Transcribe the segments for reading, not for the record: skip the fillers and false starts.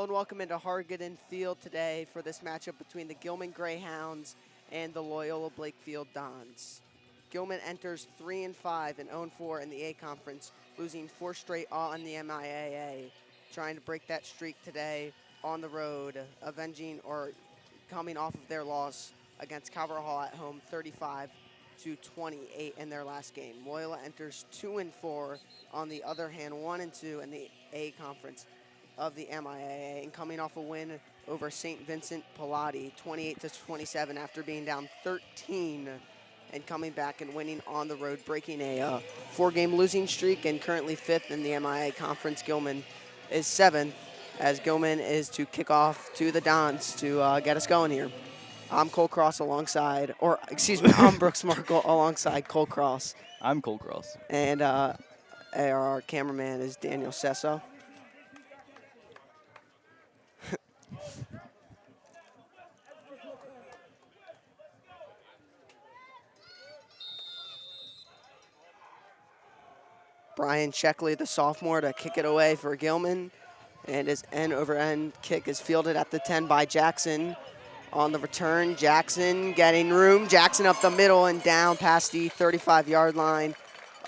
Hello and welcome into Hargadon Field today for this matchup between the Gilman Greyhounds and the Loyola Blakefield Dons. Gilman enters 3-5 and 0-4 in the A Conference, losing 4 straight on the MIAA, trying to break that streak today on the road, avenging or coming off of their loss against Calvert Hall at home 35-28 in their last game. Loyola enters 2-4, on the other hand 1-2 in the A Conference of the MIAA, and coming off a win over St. Vincent Pallotti 28-27 after being down 13 and coming back and winning on the road, breaking a 4-game losing streak, and currently 5th in the MIAA Conference. Gilman is 7th as Gilman is to kick off to the Dons to get us going here. I'm Cole Cross alongside, or excuse me, I'm Brooks Markle alongside Cole Cross. I'm Cole Cross. And our cameraman is Daniel Sesso. Brian Sheckley, the sophomore, to kick it away for Gilman. And his end-over-end kick is fielded at the 10 by Jackson. On the return, Jackson getting room. Jackson up the middle and down past the 35-yard line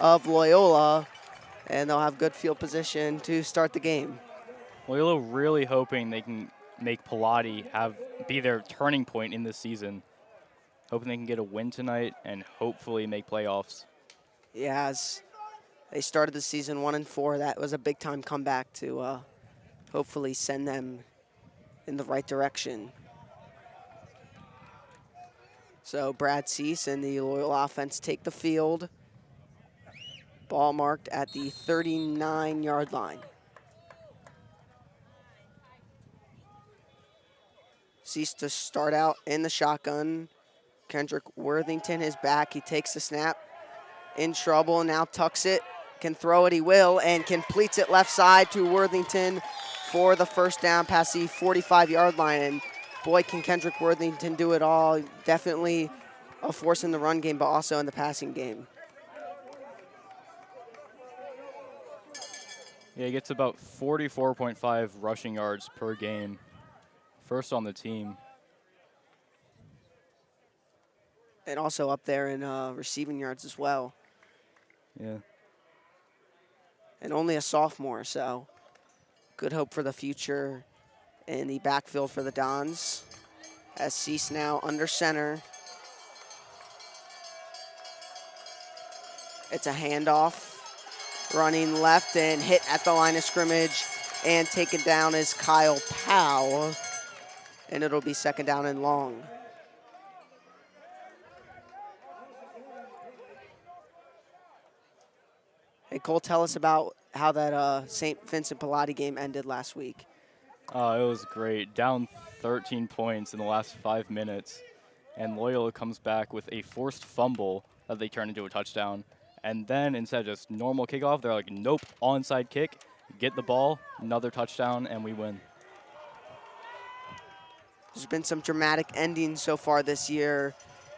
of Loyola. And they'll have good field position to start the game. Loyola really hoping they can make Pallotti be their turning point in this season. Hoping they can get a win tonight and hopefully make playoffs. Yeah, as they started the season 1-4, that was a big-time comeback to hopefully send them in the right direction. So Brad Cease and the Loyola offense take the field. Ball marked at the 39-yard line. Cease to start out in the shotgun. Kendrick Worthington is back. He takes the snap. In trouble, now tucks it. Can throw it, he will, and completes it left side to Worthington for the first down past the 45-yard line. And boy, can Kendrick Worthington do it all. Definitely a force in the run game, but also in the passing game. Yeah, he gets about 44.5 rushing yards per game. First on the team. And also up there in receiving yards as well. Yeah. And only a sophomore, so good hope for the future in the backfield for the Dons. As Cease now under center. It's a handoff. Running left and hit at the line of scrimmage, and taken down is Kyle Powell. And it'll be second down and long. Hey, Cole, tell us about how that St. Vincent Pallotti game ended last week. It was great. Down 13 points in the last 5 minutes. And Loyola comes back with a forced fumble that they turn into a touchdown. And then instead of just normal kickoff, they're like, nope, onside kick, get the ball, another touchdown, and we win. There's been some dramatic endings so far this year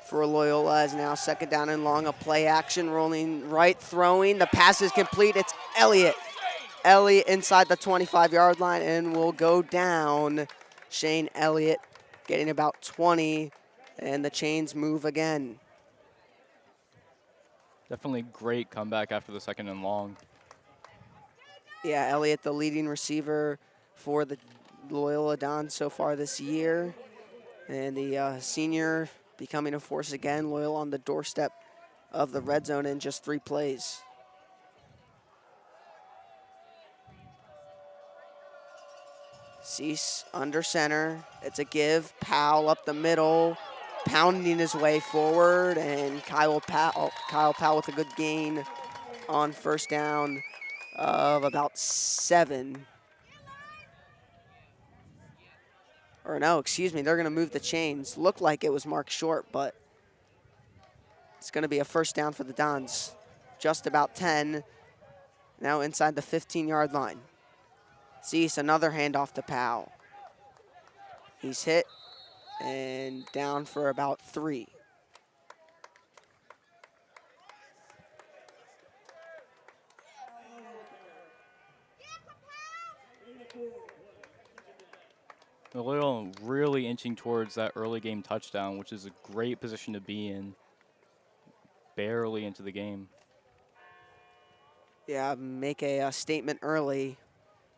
for Loyola, as now second down and long, a play action, rolling right, throwing. The pass is complete. It's Elliott. Elliott inside the 25-yard line and will go down. Shane Elliott getting about 20, and the chains move again. Definitely great comeback after the second and long. Yeah, Elliott, the leading receiver for the Loyola Dons so far this year. And the senior becoming a force again. Loyola on the doorstep of the red zone in just 3 plays. Cease under center. It's a give. Powell up the middle, pounding his way forward, and Kyle Powell with a good gain on first down of about 7. Or no, excuse me, they're gonna move the chains. Looked like it was marked short, but it's gonna be a first down for the Dons. Just about 10, now inside the 15-yard line. Cease, another handoff to Powell. He's hit and down for about 3. Loyola really inching towards that early game touchdown, which is a great position to be in. Barely into the game. Yeah, make a statement early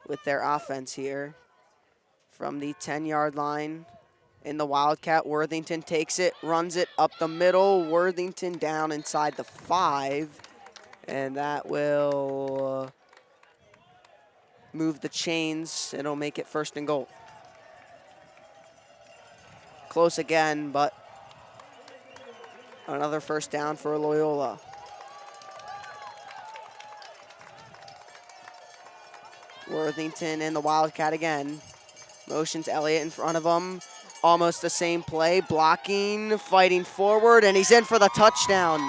with their offense here. From the 10-yard line in the Wildcat, Worthington takes it, runs it up the middle. Worthington down inside the 5, and that will move the chains. It'll make it 1st and goal. Close again, but another 1st down for Loyola. Worthington and the Wildcat again. Motions Elliott in front of him. Almost the same play, blocking, fighting forward, and he's in for the touchdown.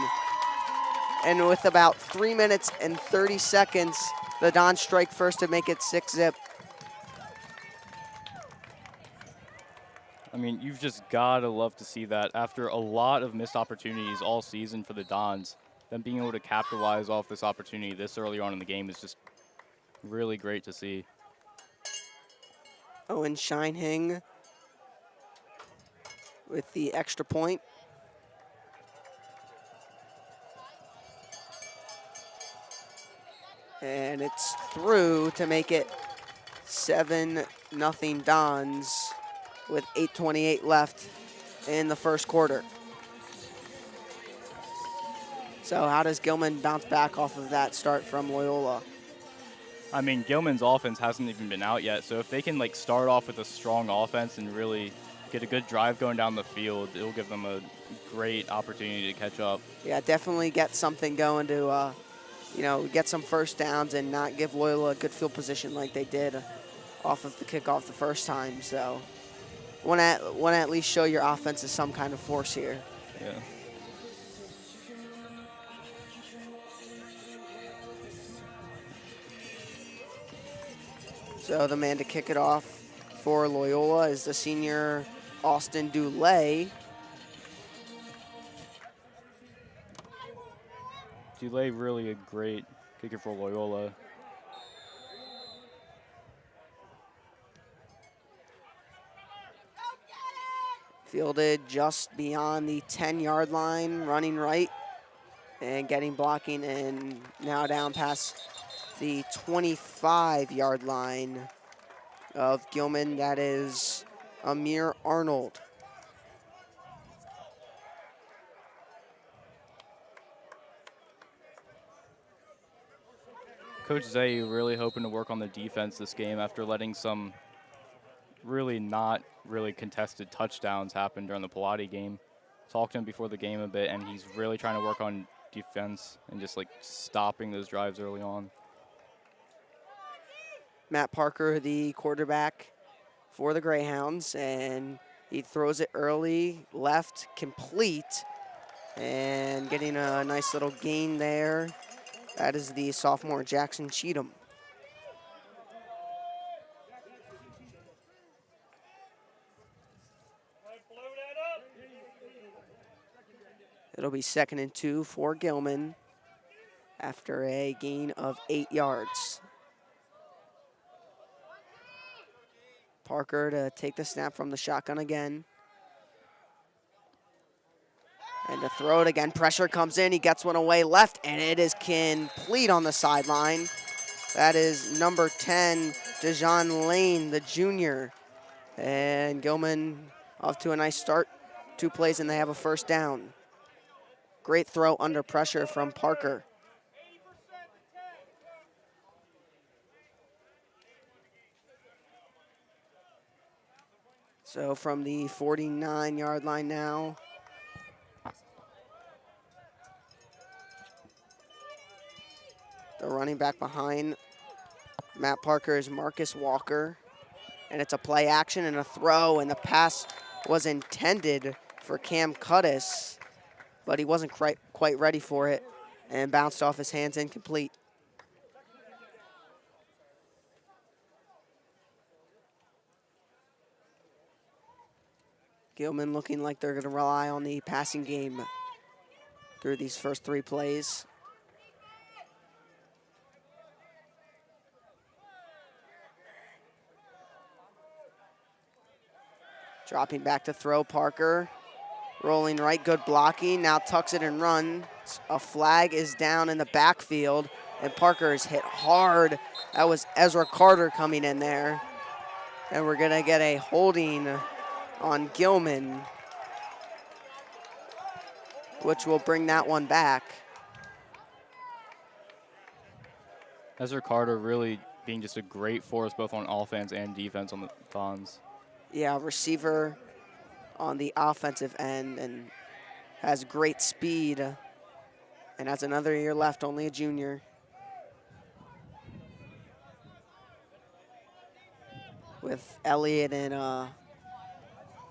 And with about 3 minutes and 30 seconds, the Dons strike first to make it 6-zip. I mean, you've just got to love to see that after a lot of missed opportunities all season for the Dons. Them being able to capitalize off this opportunity this early on in the game is just really great to see. Owen Scheinhing with the extra point. And it's through to make it 7-0 Dons with 8:28 left in the 1st quarter. So how does Gilman bounce back off of that start from Loyola? I mean, Gilman's offense hasn't even been out yet, so if they can start off with a strong offense and really get a good drive going down the field, it'll give them a great opportunity to catch up. Yeah, definitely get something going to, get some 1st downs and not give Loyola a good field position like they did off of the kickoff the first time. So want to at least show your offense is some kind of force here. Yeah. So the man to kick it off for Loyola is the senior Austin Dulay. Dulay really a great kicker for Loyola. Fielded just beyond the 10-yard line, running right and getting blocking, and now down past the 25-yard line of Gilman. That is Amir Arnold. Coach Zay really hoping to work on the defense this game after letting some really not really contested touchdowns happen during the Pilati game. Talked to him before the game a bit, and he's really trying to work on defense and just stopping those drives early on. Matt Parker, the quarterback for the Greyhounds, and he throws it early, left, complete, and getting a nice little gain there. That is the sophomore Jackson Cheatham. It'll be 2nd and 2 for Gilman after a gain of 8 yards. Parker to take the snap from the shotgun again. And to throw it again, pressure comes in, he gets one away left, and it is complete on the sideline. That is number 10, Dejon Lane, the junior. And Gilman off to a nice start. 2 plays and they have a 1st down. Great throw under pressure from Parker. So from the 49-yard line now. The running back behind Matt Parker is Marcus Walker. And it's a play action and a throw, and the pass was intended for Cam Cudis, but he wasn't quite ready for it and bounced off his hands, incomplete. Gilman looking like they're going to rely on the passing game through these first 3 plays. Dropping back to throw, Parker. Rolling right, good blocking. Now tucks it and runs. A flag is down in the backfield, and Parker is hit hard. That was Ezra Carter coming in there. And we're gonna get a holding on Gilman, which will bring that one back. Ezra Carter really being just a great force both on offense and defense on the Dons. Yeah, receiver on the offensive end and has great speed and has another year left, only a junior. With Elliott and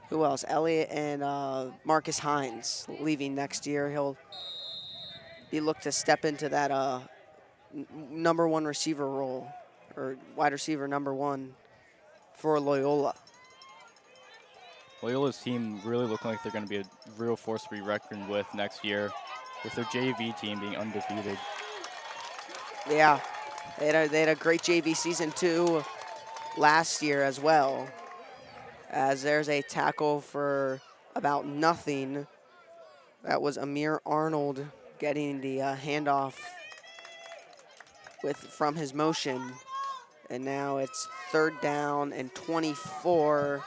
who else? Elliott and Marcus Hines leaving next year. He'll be looked to step into that number one receiver role, or wide receiver number one for Loyola. Loyola's team really looking like they're going to be a real force to be reckoned with next year, with their JV team being undefeated. Yeah, they had a great JV season too last year as well, as there's a tackle for about nothing. That was Amir Arnold getting the handoff from his motion. And now it's 3rd down and 24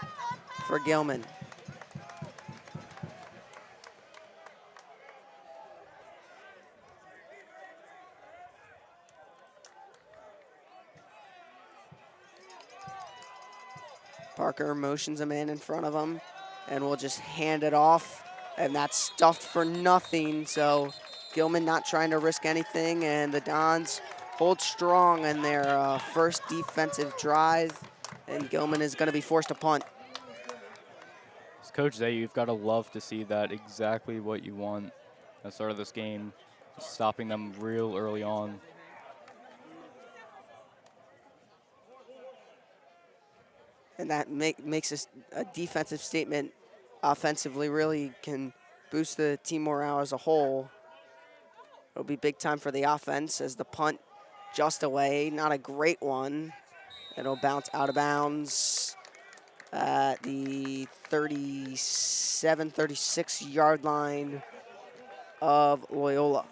for Gilman. Parker motions a man in front of him, and we'll just hand it off, and that's stuffed for nothing. So Gilman not trying to risk anything, and the Dons hold strong in their first defensive drive, and Gilman is going to be forced to punt. As Coach Zay, you've got to love to see that, exactly what you want at the start of this game, stopping them real early on. And that makes a defensive statement offensively, really can boost the team morale as a whole. It'll be big time for the offense as the punt just away, not a great one. It'll bounce out of bounds at the 37, 36 yard line of Loyola.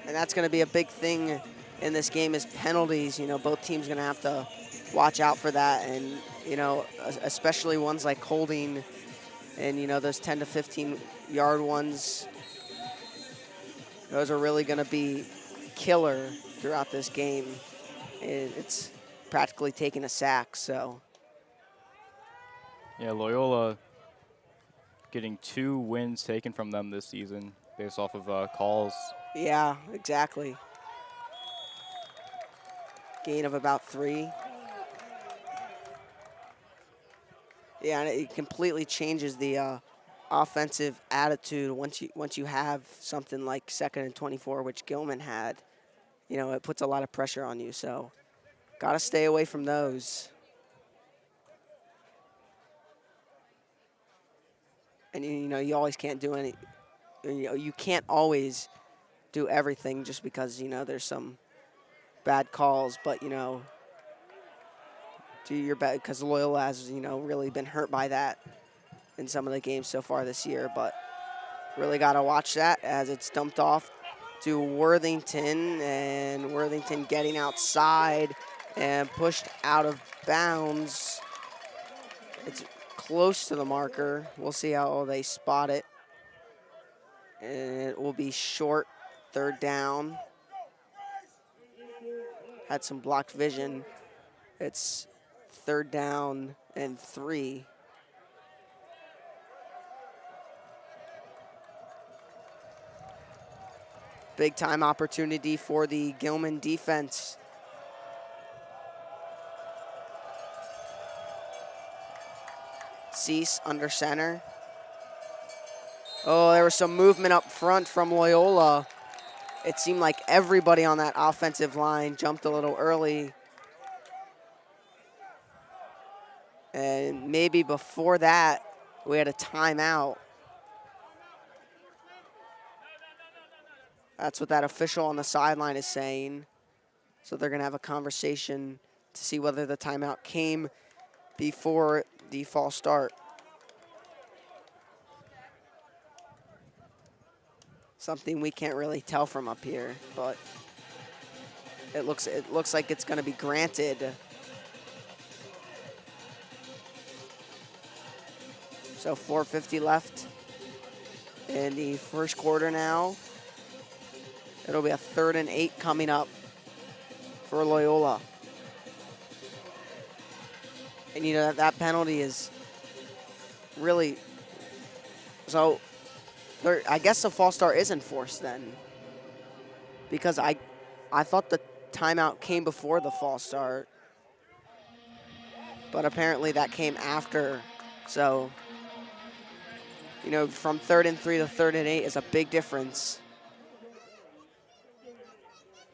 And that's going to be a big thing in this game is penalties. You know, both teams going to have to watch out for that. And, you know, especially ones like holding and, you know, those 10 to 15 yard ones. Those are really going to be killer throughout this game. It's practically taking a sack, so. Yeah, Loyola getting 2 wins taken from them this season based off of calls. Yeah, exactly. Gain of about 3. Yeah, and it completely changes the offensive attitude once you have something like 2nd and 24, which Gilman had. You know, it puts a lot of pressure on you, so got to stay away from those. And, you know, you always can't do any, you know, you can't always do everything just because, you know, there's some bad calls, but, you know, do your best, because Loyola has, you know, really been hurt by that in some of the games so far this year, but really got to watch that as it's dumped off to Worthington, and Worthington getting outside and pushed out of bounds. It's close to the marker. We'll see how they spot it. And it will be short, 3rd down. Had some blocked vision. It's 3rd down and 3. Big time opportunity for the Gilman defense. Cease under center. Oh, there was some movement up front from Loyola. It seemed like everybody on that offensive line jumped a little early. And maybe before that, we had a timeout. That's what that official on the sideline is saying. So they're going to have a conversation to see whether the timeout came before the false start. Something we can't really tell from up here, but it looks like it's going to be granted. So 4:50 left in the first quarter now. It'll be a 3rd and 8 coming up for Loyola. And you know that penalty is really, so I guess the false start is enforced then, because I thought the timeout came before the false start, but apparently that came after. So, you know, from 3rd and 3 to 3rd and 8 is a big difference.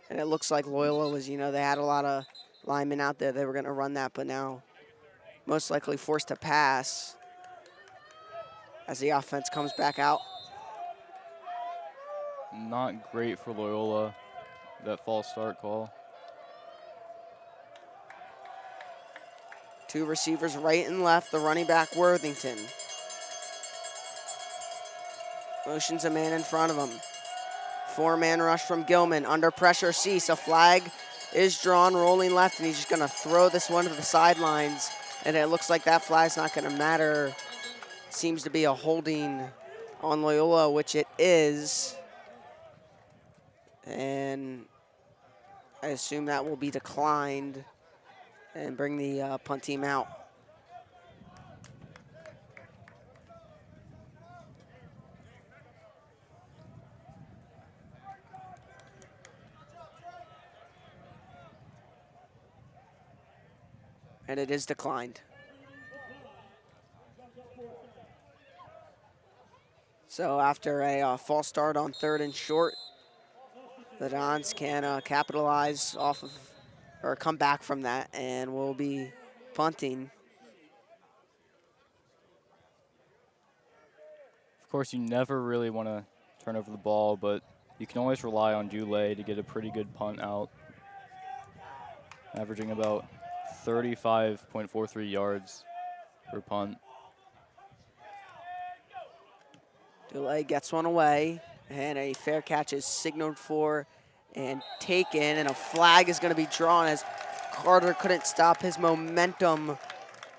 And it looks like Loyola was, you know, they had a lot of linemen out there. They were going to run that, but now most likely forced to pass as the offense comes back out. Not great for Loyola, that false start call. 2 receivers right and left, the running back Worthington. Motions a man in front of him. 4-man rush from Gilman, under pressure, Cease. A flag is drawn, rolling left, and he's just gonna throw this one to the sidelines. And it looks like that flag's not gonna matter. Seems to be a holding on Loyola, which it is. And I assume that will be declined and bring the punt team out. And it is declined. So after a false start on 3rd and short, the Dons can capitalize off of, or come back from that, and we'll be punting. Of course, you never really want to turn over the ball, but you can always rely on Dulé to get a pretty good punt out, averaging about 35.43 yards per punt. Dulé gets one away, and a fair catch is signaled for and taken, and a flag is going to be drawn as Carter couldn't stop his momentum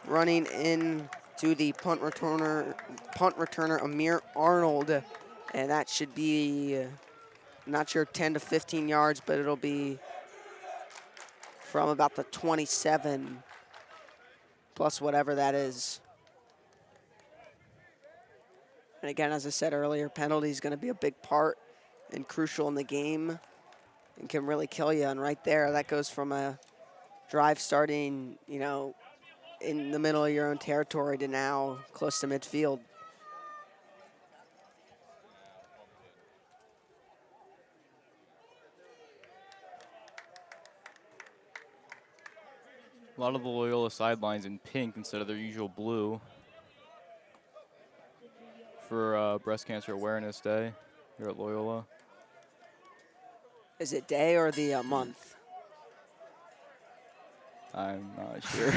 running in to the punt returner Amir Arnold, and that should be, not sure, 10 to 15 yards, but it'll be from about the 27 plus whatever that is. And again, as I said earlier, penalty is going to be a big part and crucial in the game and can really kill you. And right there, that goes from a drive starting, you know, in the middle of your own territory to now close to midfield. A lot of the Loyola sidelines in pink instead of their usual blue for Breast Cancer Awareness Day here at Loyola. Is it day or the month? I'm not sure.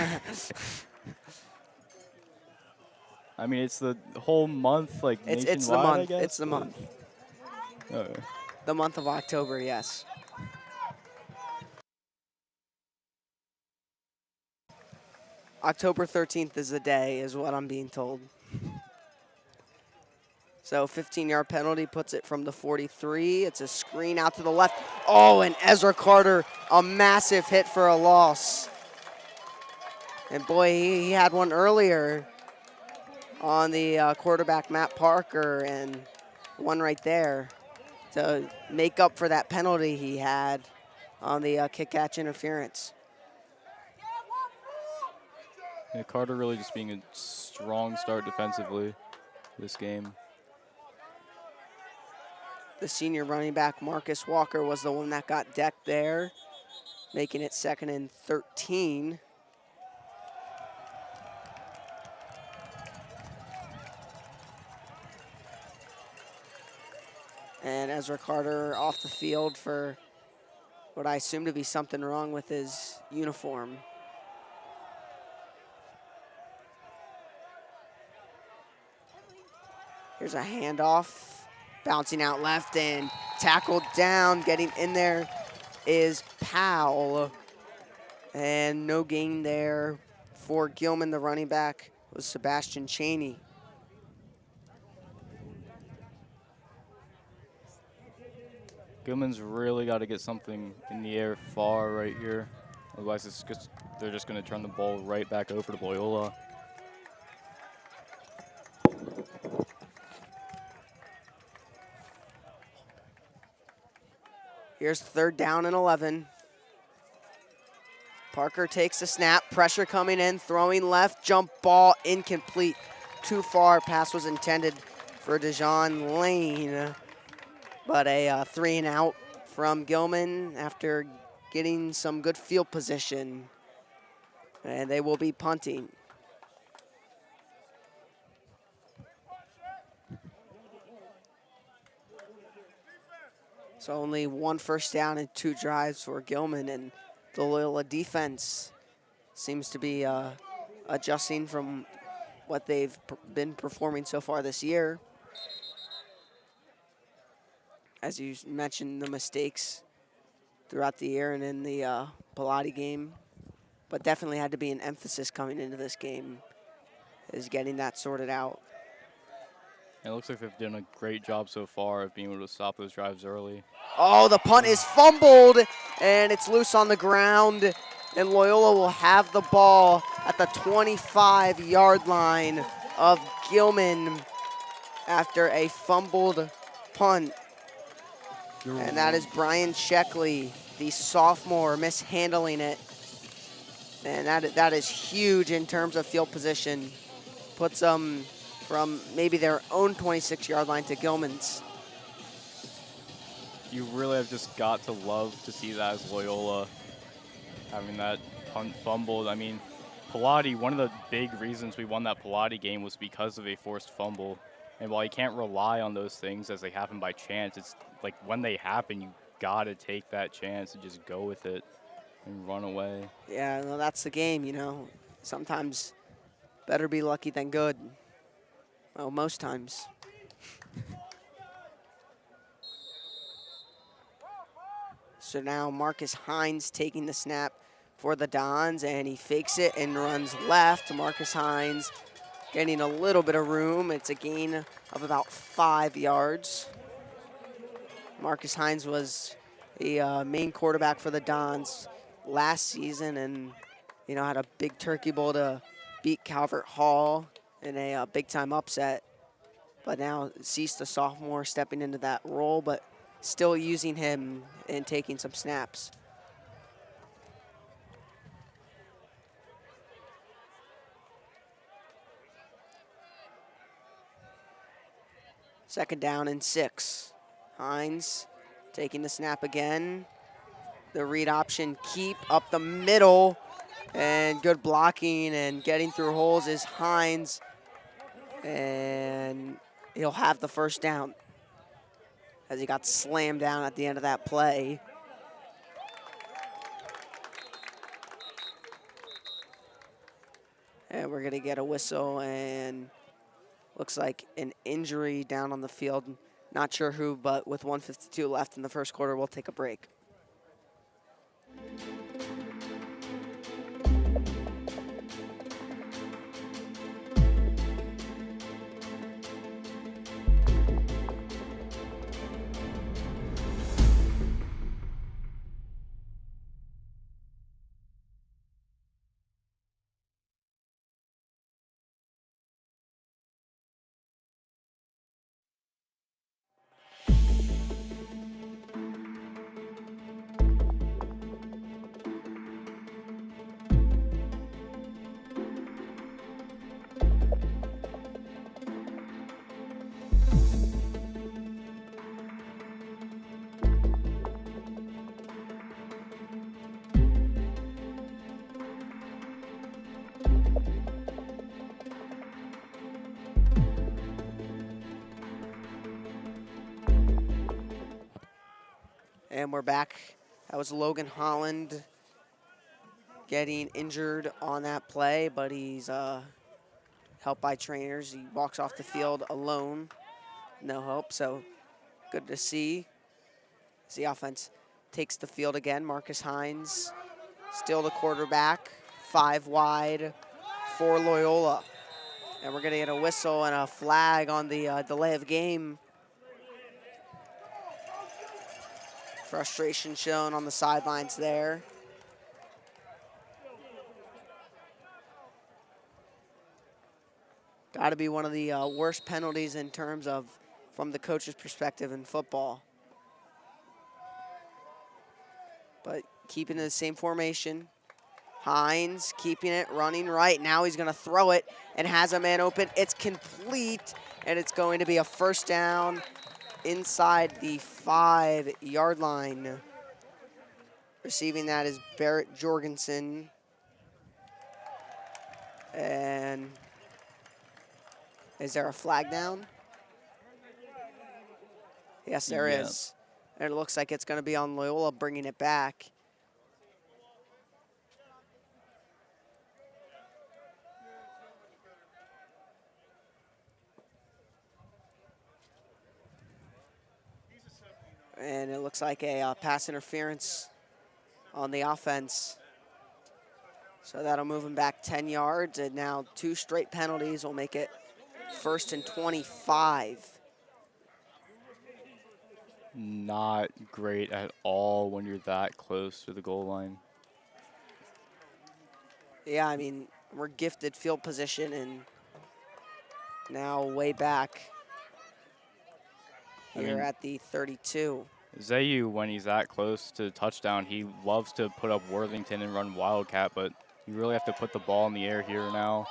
I mean, it's the whole month, like nationwide, it's the month. I guess? It's the month. Okay. The month of October, yes. October 13th is the day, is what I'm being told. So 15-yard penalty puts it from the 43. It's a screen out to the left. Oh, and Ezra Carter, a massive hit for a loss. And boy, he had one earlier on the quarterback, Matt Parker, and one right there to make up for that penalty he had on the kick-catch interference. Yeah, Carter really just being a strong start defensively this game. The senior running back, Marcus Walker, was the one that got decked there, making it 2nd and 13. And Ezra Carter off the field for what I assume to be something wrong with his uniform. Here's a handoff, bouncing out left and tackled down. Getting in there is Powell. And no gain there for Gilman. The running back was Sebastian Cheney. Gilman's really got to get something in the air far right here. Otherwise, they're just going to turn the ball right back over to Loyola. Here's 3rd down and 11. Parker takes the snap, pressure coming in, throwing left, jump ball, incomplete. Too far, pass was intended for Dejon Lane. But a 3 and out from Gilman after getting some good field position. And they will be punting. So only 1 first down and 2 drives for Gilman, and the Loyola defense seems to be adjusting from what they've been performing so far this year. As you mentioned, the mistakes throughout the year and in the Pilati game, but definitely had to be an emphasis coming into this game, is getting that sorted out. It looks like they've done a great job so far of being able to stop those drives early. Oh, the punt is fumbled, and it's loose on the ground, and Loyola will have the ball at the 25-yard line of Gilman after a fumbled punt. And that is Brian Sheckley, the sophomore, mishandling it. And that is huge in terms of field position. Puts them from maybe their own 26-yard line to Gilman's. You really have just got to love to see that as Loyola, having that punt fumbled. I mean, Pilati, one of the big reasons we won that Pilati game was because of a forced fumble. And while you can't rely on those things as they happen by chance, it's like when they happen, you got to take that chance and just go with it and run away. Yeah, well, that's the game, you know. Sometimes better be lucky than good. Well, most times. So now Marcus Hines taking the snap for the Dons, and he fakes it and runs left. Marcus Hines getting a little bit of room. It's a gain of about 5 yards. Marcus Hines was the main quarterback for the Dons last season, and had a big Turkey Bowl to beat Calvert Hall in a big-time upset. But now Cease, the sophomore, stepping into that role, but still using him and taking some snaps. Second down and 6. Hines taking the snap again. The read option, keep up the middle, and good blocking and getting through holes is Hines, and he'll have the first down as he got slammed down at the end of that play. And we're gonna get a whistle, and looks like an injury down on the field. Not sure who, but with 1:52 left in the first quarter, we'll take a break. And we're back That was Logan Holland getting injured on that play, but he's helped by trainers. He walks off the field alone, no help, so good to see. As the offense takes the field again, Marcus Hines, still the quarterback, 5 wide for Loyola. And we're gonna get a whistle and a flag on the delay of game. Frustration shown on the sidelines there. Got to be one of the worst penalties in terms of, from the coach's perspective in football. But keeping the same formation. Hines keeping it, running right. Now he's gonna throw it and has a man open. It's complete, and it's going to be a first down inside the 5-yard line. Receiving that is Barrett Jorgensen. And is there a flag down? Yes, there is. And it looks like it's gonna be on Loyola bringing it back. And it looks like a pass interference on the offense. So that'll move him back 10 yards, and now 2 straight penalties will make it 1st and 25. Not great at all when you're that close to the goal line. Yeah, I mean, we're gifted field position, and now way back here at the 32. Zayu, when he's that close to touchdown, he loves to put up Worthington and run Wildcat, but you really have to put the ball in the air here now.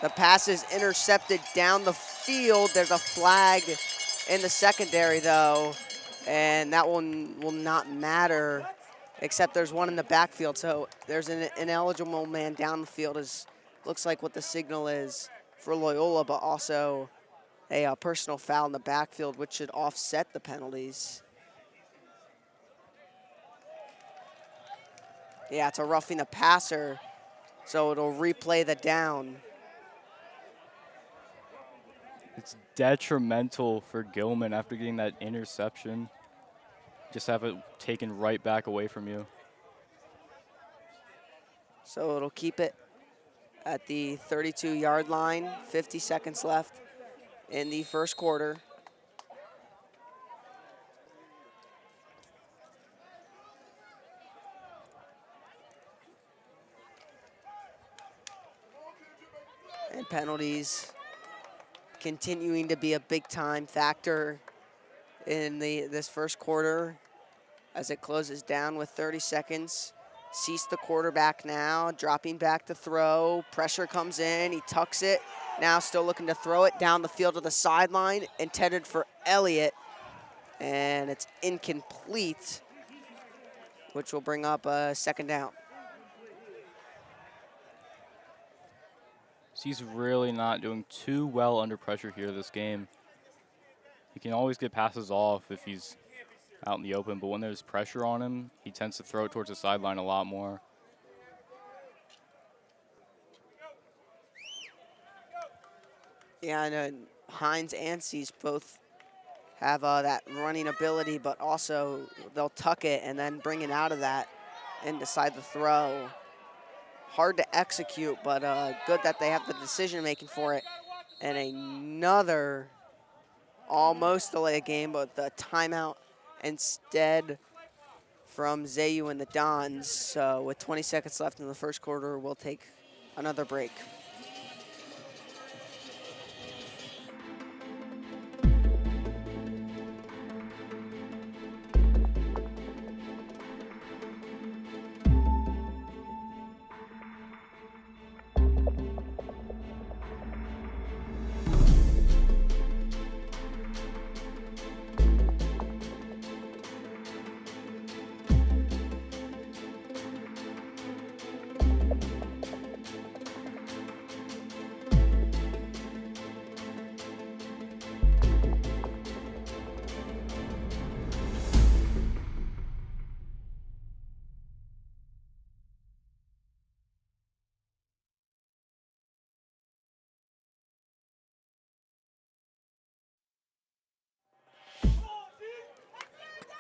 The pass is intercepted down the field. There's a flag in the secondary, though, and that one will not matter, except there's one in the backfield. So there's an ineligible man down the field, looks like what the signal is for Loyola, but also a personal foul in the backfield, which should offset the penalties. Yeah, it's a roughing the passer, so it'll replay the down. It's detrimental for Gilman after getting that interception. Just have it taken right back away from you. So it'll keep it at the 32-yard line, 50 seconds left in the first quarter. And penalties continuing to be a big-time factor in this first quarter as it closes down with 30 seconds. Cease the quarterback now, dropping back to throw. Pressure comes in, he tucks it. Now still looking to throw it down the field to the sideline, intended for Elliott. And it's incomplete, which will bring up a second down. So he's really not doing too well under pressure here this game. He can always get passes off if he's out in the open, but when there's pressure on him, he tends to throw it towards the sideline a lot more. Yeah, and Hines and Cease both have that running ability, but also they'll tuck it and then bring it out of that and decide to throw. Hard to execute, but good that they have the decision-making for it. And another almost delay game, but the timeout instead from Zayu and the Dons. So with 20 seconds left in the first quarter, we'll take another break.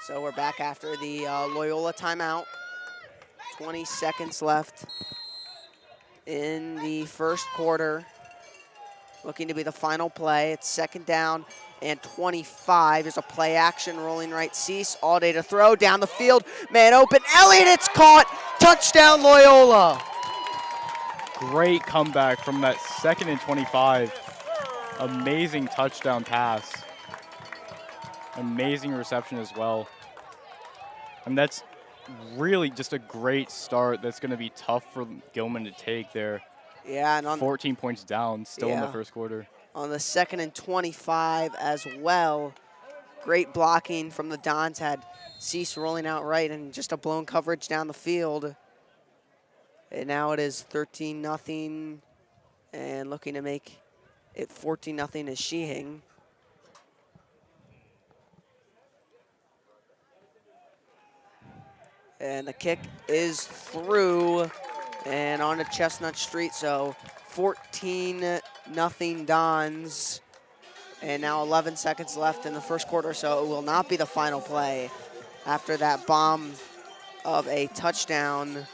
So we're back after the Loyola timeout. 20 seconds left in the first quarter. Looking to be the final play. It's second down and 25. There's a play action rolling right. Cease all day to throw down the field. Man open. Elliott, it's caught. Touchdown Loyola. Great comeback from that second and 25. Amazing touchdown pass. Amazing reception as well. And that's really just a great start that's going to be tough for Gilman to take there. Yeah, and on 14 points down still in the first quarter. On the second and 25 as well. Great blocking from the Dons, had Cease rolling out right and just a blown coverage down the field. And now it is 13-0 and looking to make it 14-0 as Sheehing. And the kick is through and on to Chestnut Street, so 14-0 Dons. And now 11 seconds left in the first quarter, so it will not be the final play after that bomb of a touchdown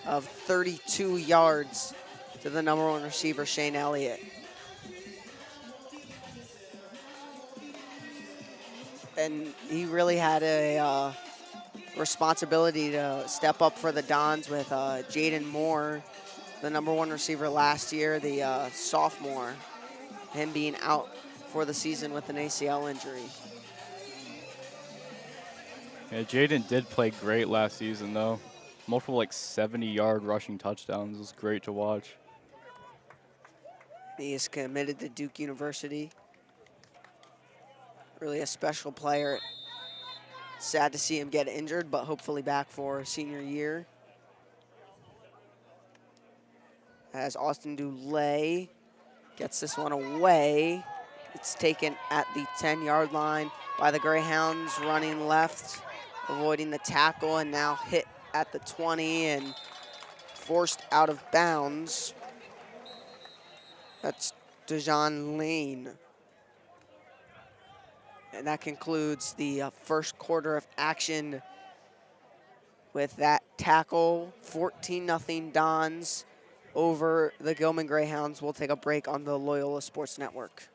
of 32 yards to the number 1 receiver, Shane Elliott. And he really had a responsibility to step up for the Dons with Jaden Moore, the number 1 receiver last year, the sophomore, him being out for the season with an ACL injury. Yeah, Jaden did play great last season, though. Multiple, 70-yard rushing touchdowns. It was great to watch. He is committed to Duke University. Really a special player. Sad to see him get injured, but hopefully back for senior year. As Austin Dulay gets this one away. It's taken at the 10-yard line by the Greyhounds, running left, avoiding the tackle, and now hit at the 20 and forced out of bounds. That's Dejan Lane. And that concludes the first quarter of action with that tackle. 14-0 Dons over the Gilman Greyhounds. We'll take a break on the Loyola Sports Network.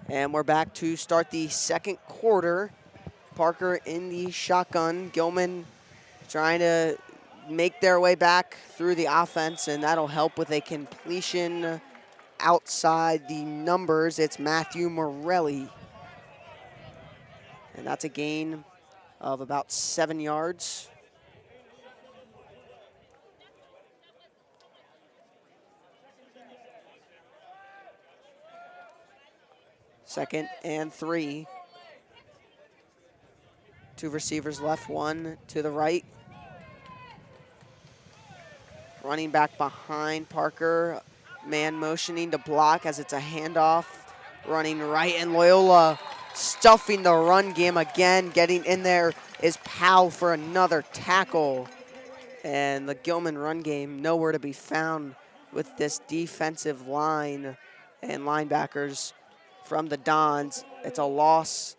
And we're back to start the second quarter. Parker in the shotgun. Gilman trying to make their way back through the offense, and that'll help with a completion outside the numbers. It's Matthew Morelli. And that's a gain of about 7 yards. Second and 3. 2 receivers left, 1 to the right. Running back behind Parker. Man motioning to block as it's a handoff. Running right, and Loyola stuffing the run game again. Getting in there is Powell for another tackle. And the Gilman run game nowhere to be found with this defensive line and linebackers from the Dons. It's a loss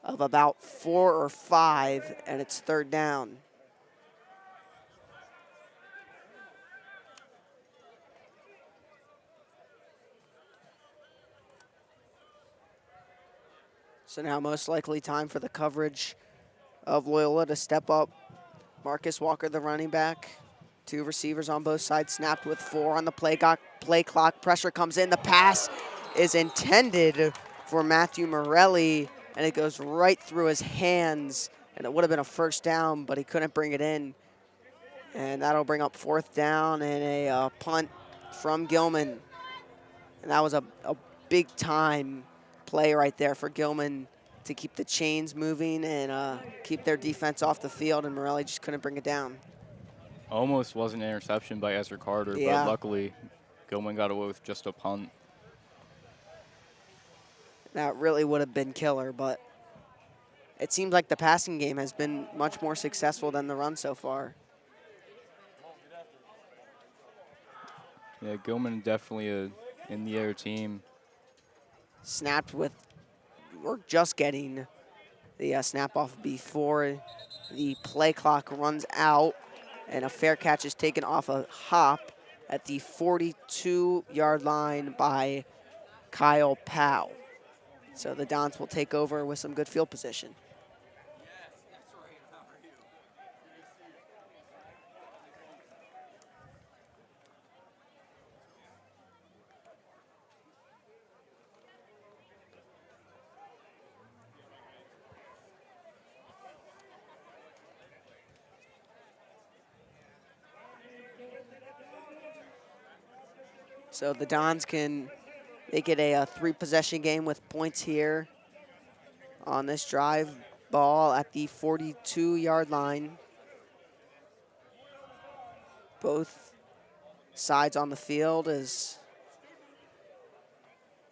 of about 4 or 5, and it's third down. So now most likely time for the coverage of Loyola to step up. Marcus Walker, the running back. 2 receivers on both sides, snapped with 4 on the play clock. Pressure comes in. The pass is intended for Matthew Morelli, and it goes right through his hands. And it would have been a first down, but he couldn't bring it in. And that'll bring up 4th down and a punt from Gilman. And that was a big time play right there for Gilman to keep the chains moving and keep their defense off the field, and Morelli just couldn't bring it down. Almost was an interception by Ezra Carter, Yeah. but luckily Gilman got away with just a punt. That really would have been killer, but it seems like the passing game has been much more successful than the run so far. Yeah, Gilman definitely a in-the-air team. Snapped with, we're just getting the snap off before the play clock runs out, and a fair catch is taken off a hop at the 42-yard line by Kyle Powell. So the Dons will take over with some good field position. So the Dons can make it a 3-possession game with points here on this drive. Ball at the 42-yard line. Both sides on the field as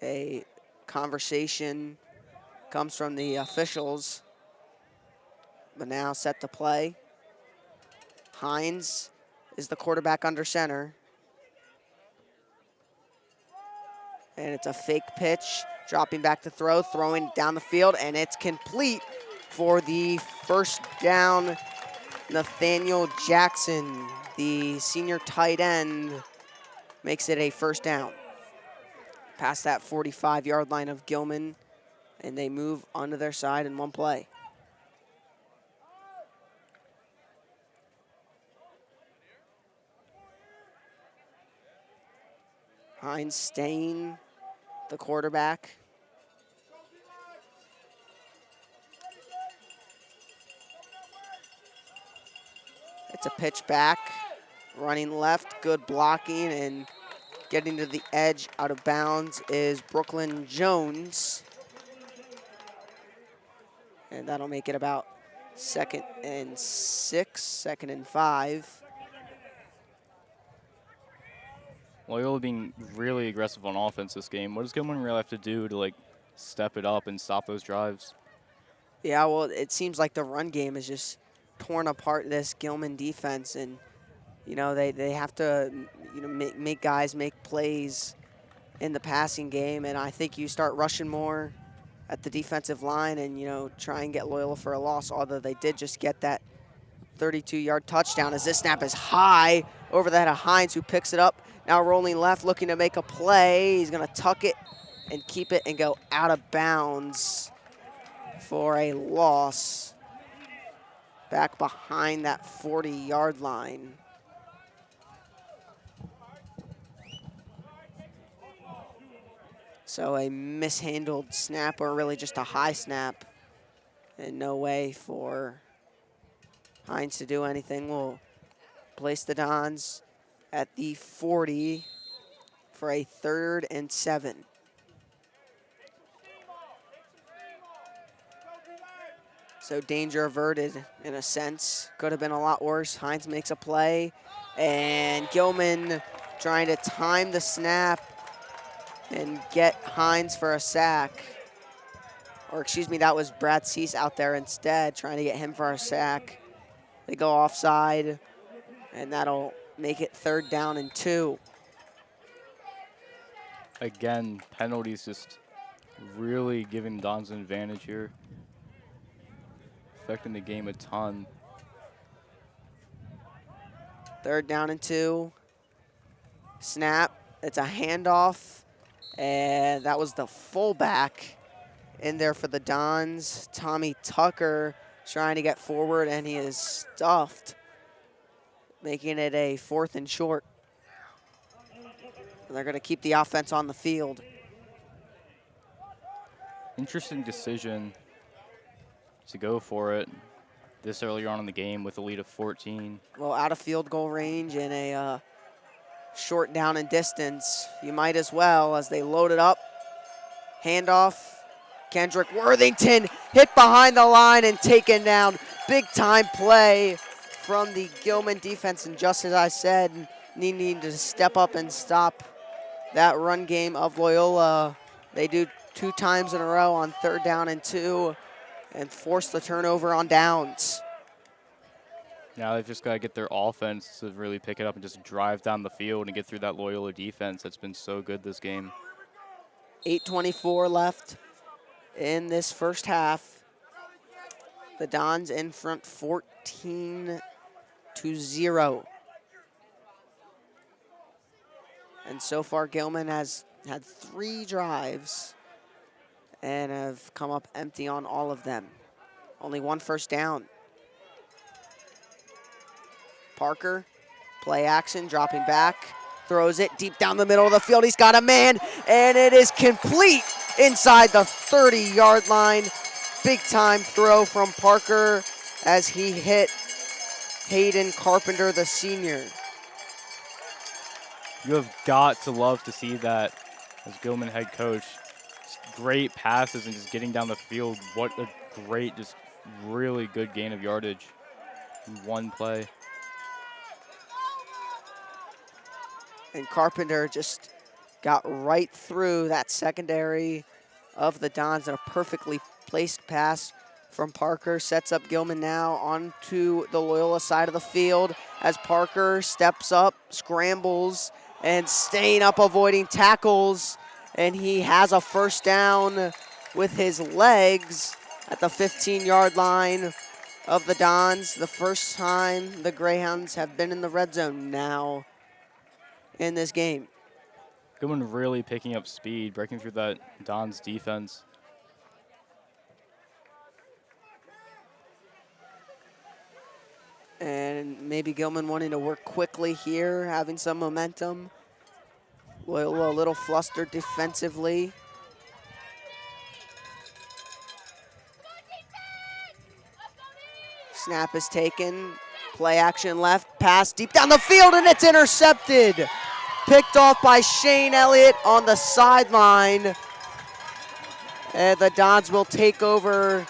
a conversation comes from the officials, but now set to play. Hines is the quarterback under center. And it's a fake pitch, dropping back to throw, throwing down the field, and it's complete for the first down. Nathaniel Jackson, the senior tight end, makes it a first down. Past that 45-yard line of Gilman, and they move onto their side in one play. Hines staying the quarterback. It's a pitch back, running left, good blocking, and getting to the edge out of bounds is Brooklyn Jones. And that'll make it about 2nd and 6, 2nd and 5. Loyola being really aggressive on offense this game. What does Gilman really have to do to step it up and stop those drives? Yeah, well, it seems like the run game is just torn apart this Gilman defense, and they have to make guys make plays in the passing game, and I think you start rushing more at the defensive line and try and get Loyola for a loss, although they did just get that 32-yard touchdown as this snap is high over that of Hines, who picks it up. Now rolling left, looking to make a play. He's going to tuck it and keep it and go out of bounds for a loss back behind that 40-yard line. So a mishandled snap, or really just a high snap, and no way for Hines to do anything. We'll place the Dons at the 40 for a 3rd and 7. So danger averted in a sense. Could have been a lot worse. Hines makes a play, and Gilman trying to time the snap and get Hines for a sack. Or excuse me, that was Brad Cease out there instead, trying to get him for a sack. They go offside, and that'll make it 3rd down and 2. Again, penalties just really giving Dons an advantage here. affecting the game a ton. 3rd down and 2. Snap. It's a handoff. And that was the fullback in there for the Dons. Tommy Tucker trying to get forward, and he is stuffed, making it a 4th and short. And they're going to keep the offense on the field. Interesting decision to go for it this early on in the game with a lead of 14. Well, out of field goal range and a short down and distance. You might as well, as they load it up. Handoff. Kendrick Worthington hit behind the line and taken down. Big time play from the Gilman defense. And just as I said, needing to step up and stop that run game of Loyola. They do 2 times in a row on 3rd down and 2 and force the turnover on downs. Now they've just got to get their offense to really pick it up and just drive down the field and get through that Loyola defense that's been so good this game. 8:24 left in this first half. The Dons in front 14-0. And so far, Gilman has had 3 drives and have come up empty on all of them. Only 1 first down. Parker, play action, dropping back, throws it deep down the middle of the field. He's got a man, and it is complete inside the 30-yard line. Big time throw from Parker as he hit Hayden Carpenter, the senior. You have got to love to see that as Gilman head coach. Just great passes and just getting down the field. What a great, just really good gain of yardage in 1 play. And Carpenter just got right through that secondary of the Dons, and a perfectly placed pass from Parker sets up Gilman now onto the Loyola side of the field as Parker steps up, scrambles, and staying up, avoiding tackles, and he has a first down with his legs at the 15-yard line of the Dons. The first time the Greyhounds have been in the red zone now in this game. Gilman really picking up speed, breaking through that Dons defense. And maybe Gilman wanting to work quickly here, having some momentum. Loyola a little flustered defensively. Snap is taken. Play action left, pass deep down the field, and it's intercepted. Picked off by Shane Elliott on the sideline. And the Dons will take over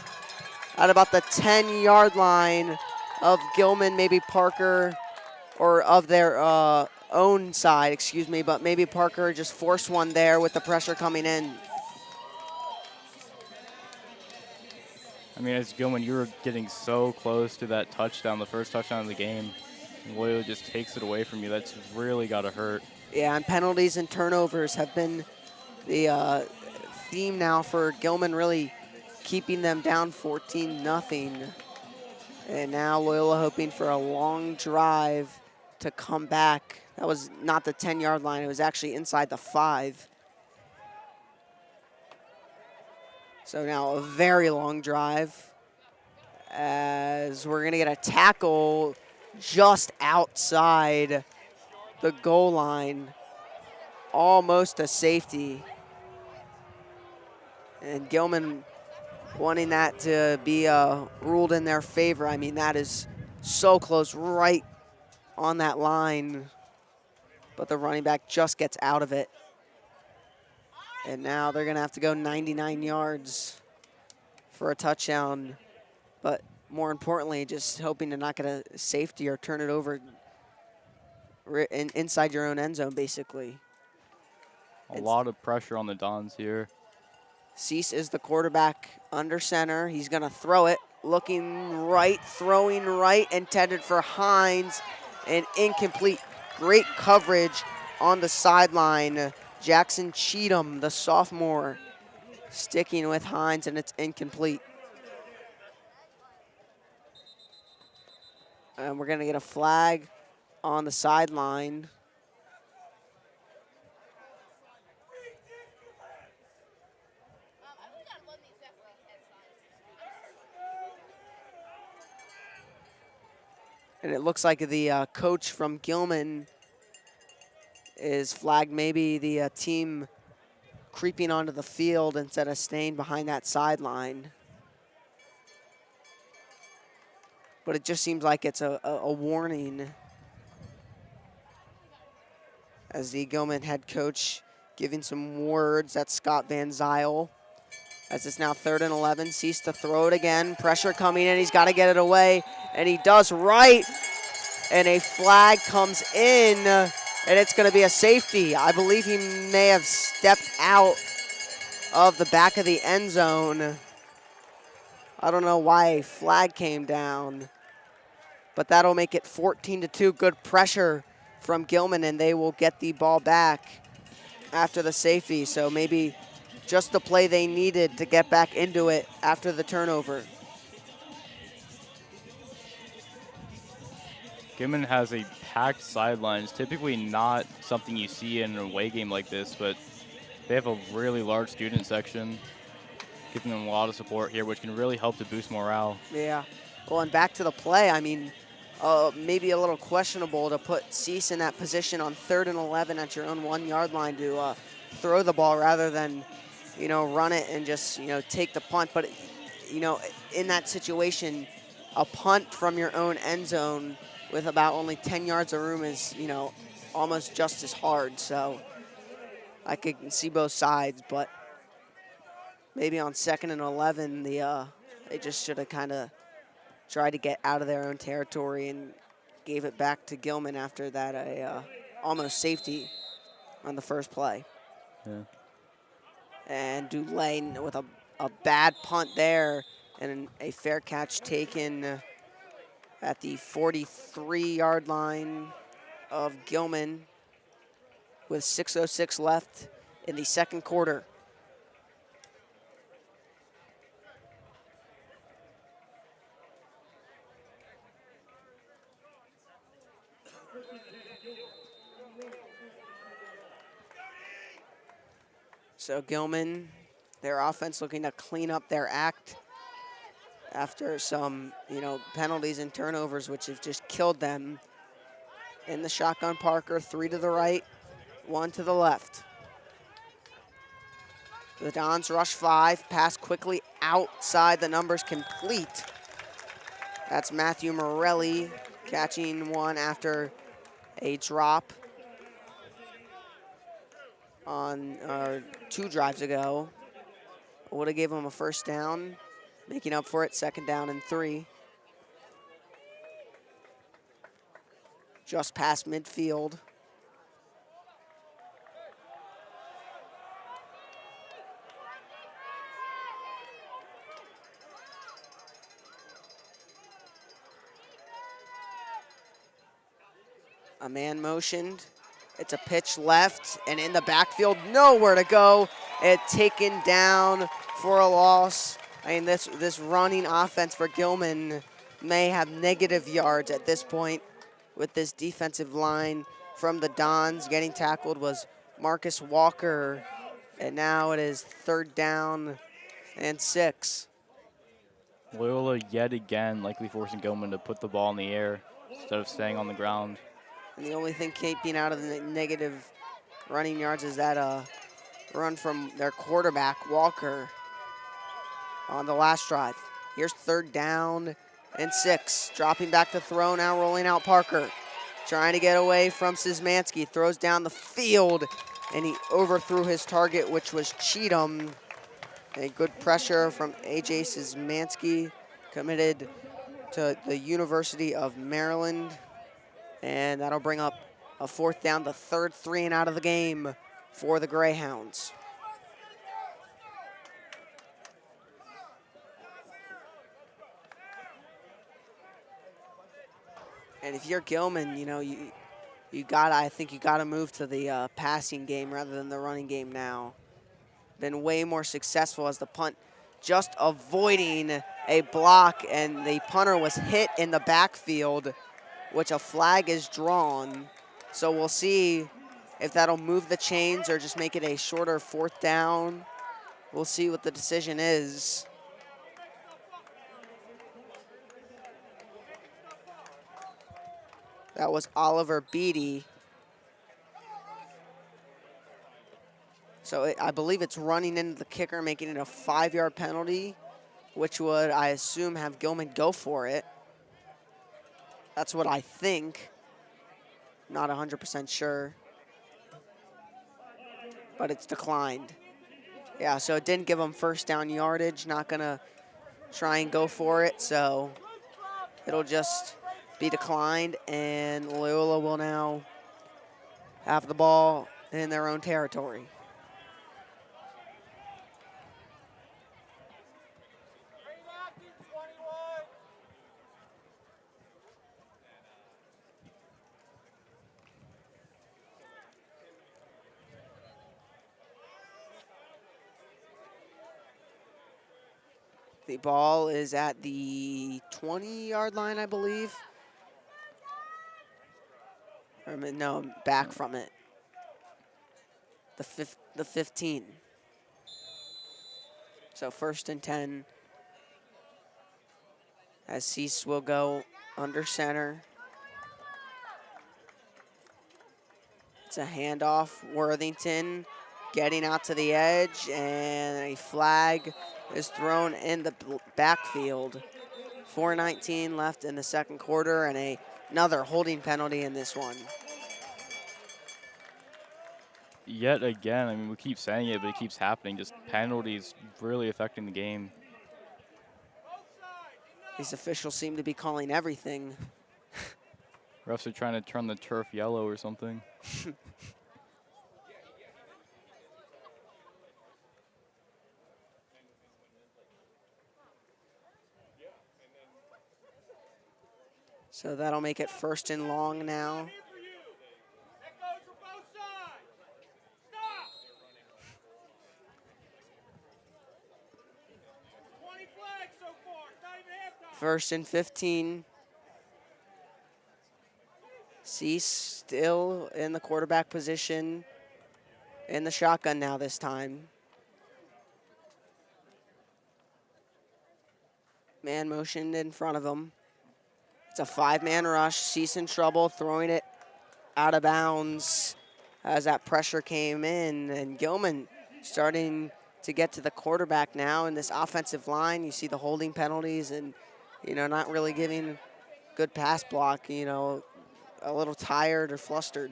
at about the 10-yard line of Gilman, maybe Parker, or of their own side, excuse me, but maybe Parker just forced one there with the pressure coming in. I mean, as Gilman, you were getting so close to that touchdown, the first touchdown of the game. And Loyola just takes it away from you. That's really got to hurt. Yeah, and penalties and turnovers have been the theme now for Gilman, really keeping them down 14-0. And now Loyola hoping for a long drive to come back. That was not the 10-yard line. It was actually inside the 5. So now a very long drive as we're going to get a tackle just outside the goal line, almost a safety. And Gilman wanting that to be ruled in their favor. I mean, that is so close, right on that line. But the running back just gets out of it. And now they're going to have to go 99 yards for a touchdown. But more importantly, just hoping to not get a safety or turn it over inside your own end zone, basically. A lot of pressure on the Dons here. Cease is the quarterback under center. He's going to throw it. Looking right, throwing right, intended for Hines, and incomplete. Great coverage on the sideline. Jackson Cheatham, the sophomore, sticking with Hines, and it's incomplete. And we're going to get a flag on the sideline. And it looks like the coach from Gilman is flagged. Maybe the team creeping onto the field instead of staying behind that sideline. But it just seems like it's a warning, as the Gilman head coach giving some words. That's Scott Van Zyl. As it's now 3rd and 11, Cease to throw it again. Pressure coming in, he's got to get it away, and he does right. And a flag comes in, and it's going to be a safety. I believe he may have stepped out of the back of the end zone. I don't know why a flag came down, but that'll make it 14-2. Good pressure from Gilman, and they will get the ball back after the safety. So maybe just the play they needed to get back into it after the turnover. Gilman has a packed sidelines, typically not something you see in an away game like this, but they have a really large student section, giving them a lot of support here, which can really help to boost morale. Yeah. Well, and back to the play, I mean, maybe a little questionable to put Cease in that position on 3rd and 11 at your own 1-yard line to throw the ball rather than, run it and just, take the punt. But, in that situation, a punt from your own end zone with about only 10 yards of room is, almost just as hard. So I could see both sides, but maybe on 2nd and 11, they just should have kind of tried to get out of their own territory and gave it back to Gilman after that almost safety on the first play. Yeah. And Dulane with a bad punt there and a fair catch taken at the 43-yard line of Gilman with 6:06 left in the second quarter. So Gilman, their offense looking to clean up their act after some, penalties and turnovers, which have just killed them. In the shotgun, Parker, 3 to the right, 1 to the left. The Dons rush 5, pass quickly outside the numbers complete. That's Matthew Morelli catching one after a drop on 2 drives ago. Would have gave him a first down, making up for it, 2nd down and 3. Just past midfield. A man motioned. It's a pitch left, and in the backfield, nowhere to go. It taken down for a loss. I mean, this running offense for Gilman may have negative yards at this point with this defensive line from the Dons. Getting tackled was Marcus Walker, and now it is 3rd down and 6. Loyola yet again likely forcing Gilman to put the ball in the air instead of staying on the ground. And the only thing keeping out of the negative running yards is that run from their quarterback, Walker, on the last drive. Here's 3rd down and 6. Dropping back to throw, now rolling out Parker. Trying to get away from Szymanski. Throws down the field, and he overthrew his target, which was Cheatham. A good pressure from A.J. Szymanski, committed to the University of Maryland. And that'll bring up a 4th down, the 3rd 3 and out of the game for the Greyhounds. And if you're Gilman, I think you gotta move to the passing game rather than the running game now. Been way more successful as the punt just avoiding a block, and the punter was hit in the backfield, which a flag is drawn. So we'll see if that'll move the chains or just make it a shorter 4th down. We'll see what the decision is. That was Oliver Beatty. So I believe it's running into the kicker, making it a 5-yard penalty, which would, I assume, have Gilman go for it. That's what I think. Not 100% sure. But it's declined. Yeah, so it didn't give them 1st down yardage. Not going to try and go for it, so it'll just be declined, and Loyola will now have the ball in their own territory. The ball is at the 20-yard line, I believe. Or no, back from it. The 15. So 1st and 10. As Cease will go under center. It's a handoff. Worthington getting out to the edge, and a flag is thrown in the backfield. 4:19 left in the 2nd quarter, and another holding penalty in this one. Yet again, I mean, we keep saying it, but it keeps happening. Just penalties really affecting the game. These officials seem to be calling everything. Refs are trying to turn the turf yellow or something. So that'll make it 1st and long now. First and 15. Cease still in the quarterback position. In the shotgun now this time. Man motioned in front of him. It's a 5-man rush. Cease in trouble, throwing it out of bounds as that pressure came in. And Gilman starting to get to the quarterback now in this offensive line. You see the holding penalties and, not really giving good pass block, a little tired or flustered.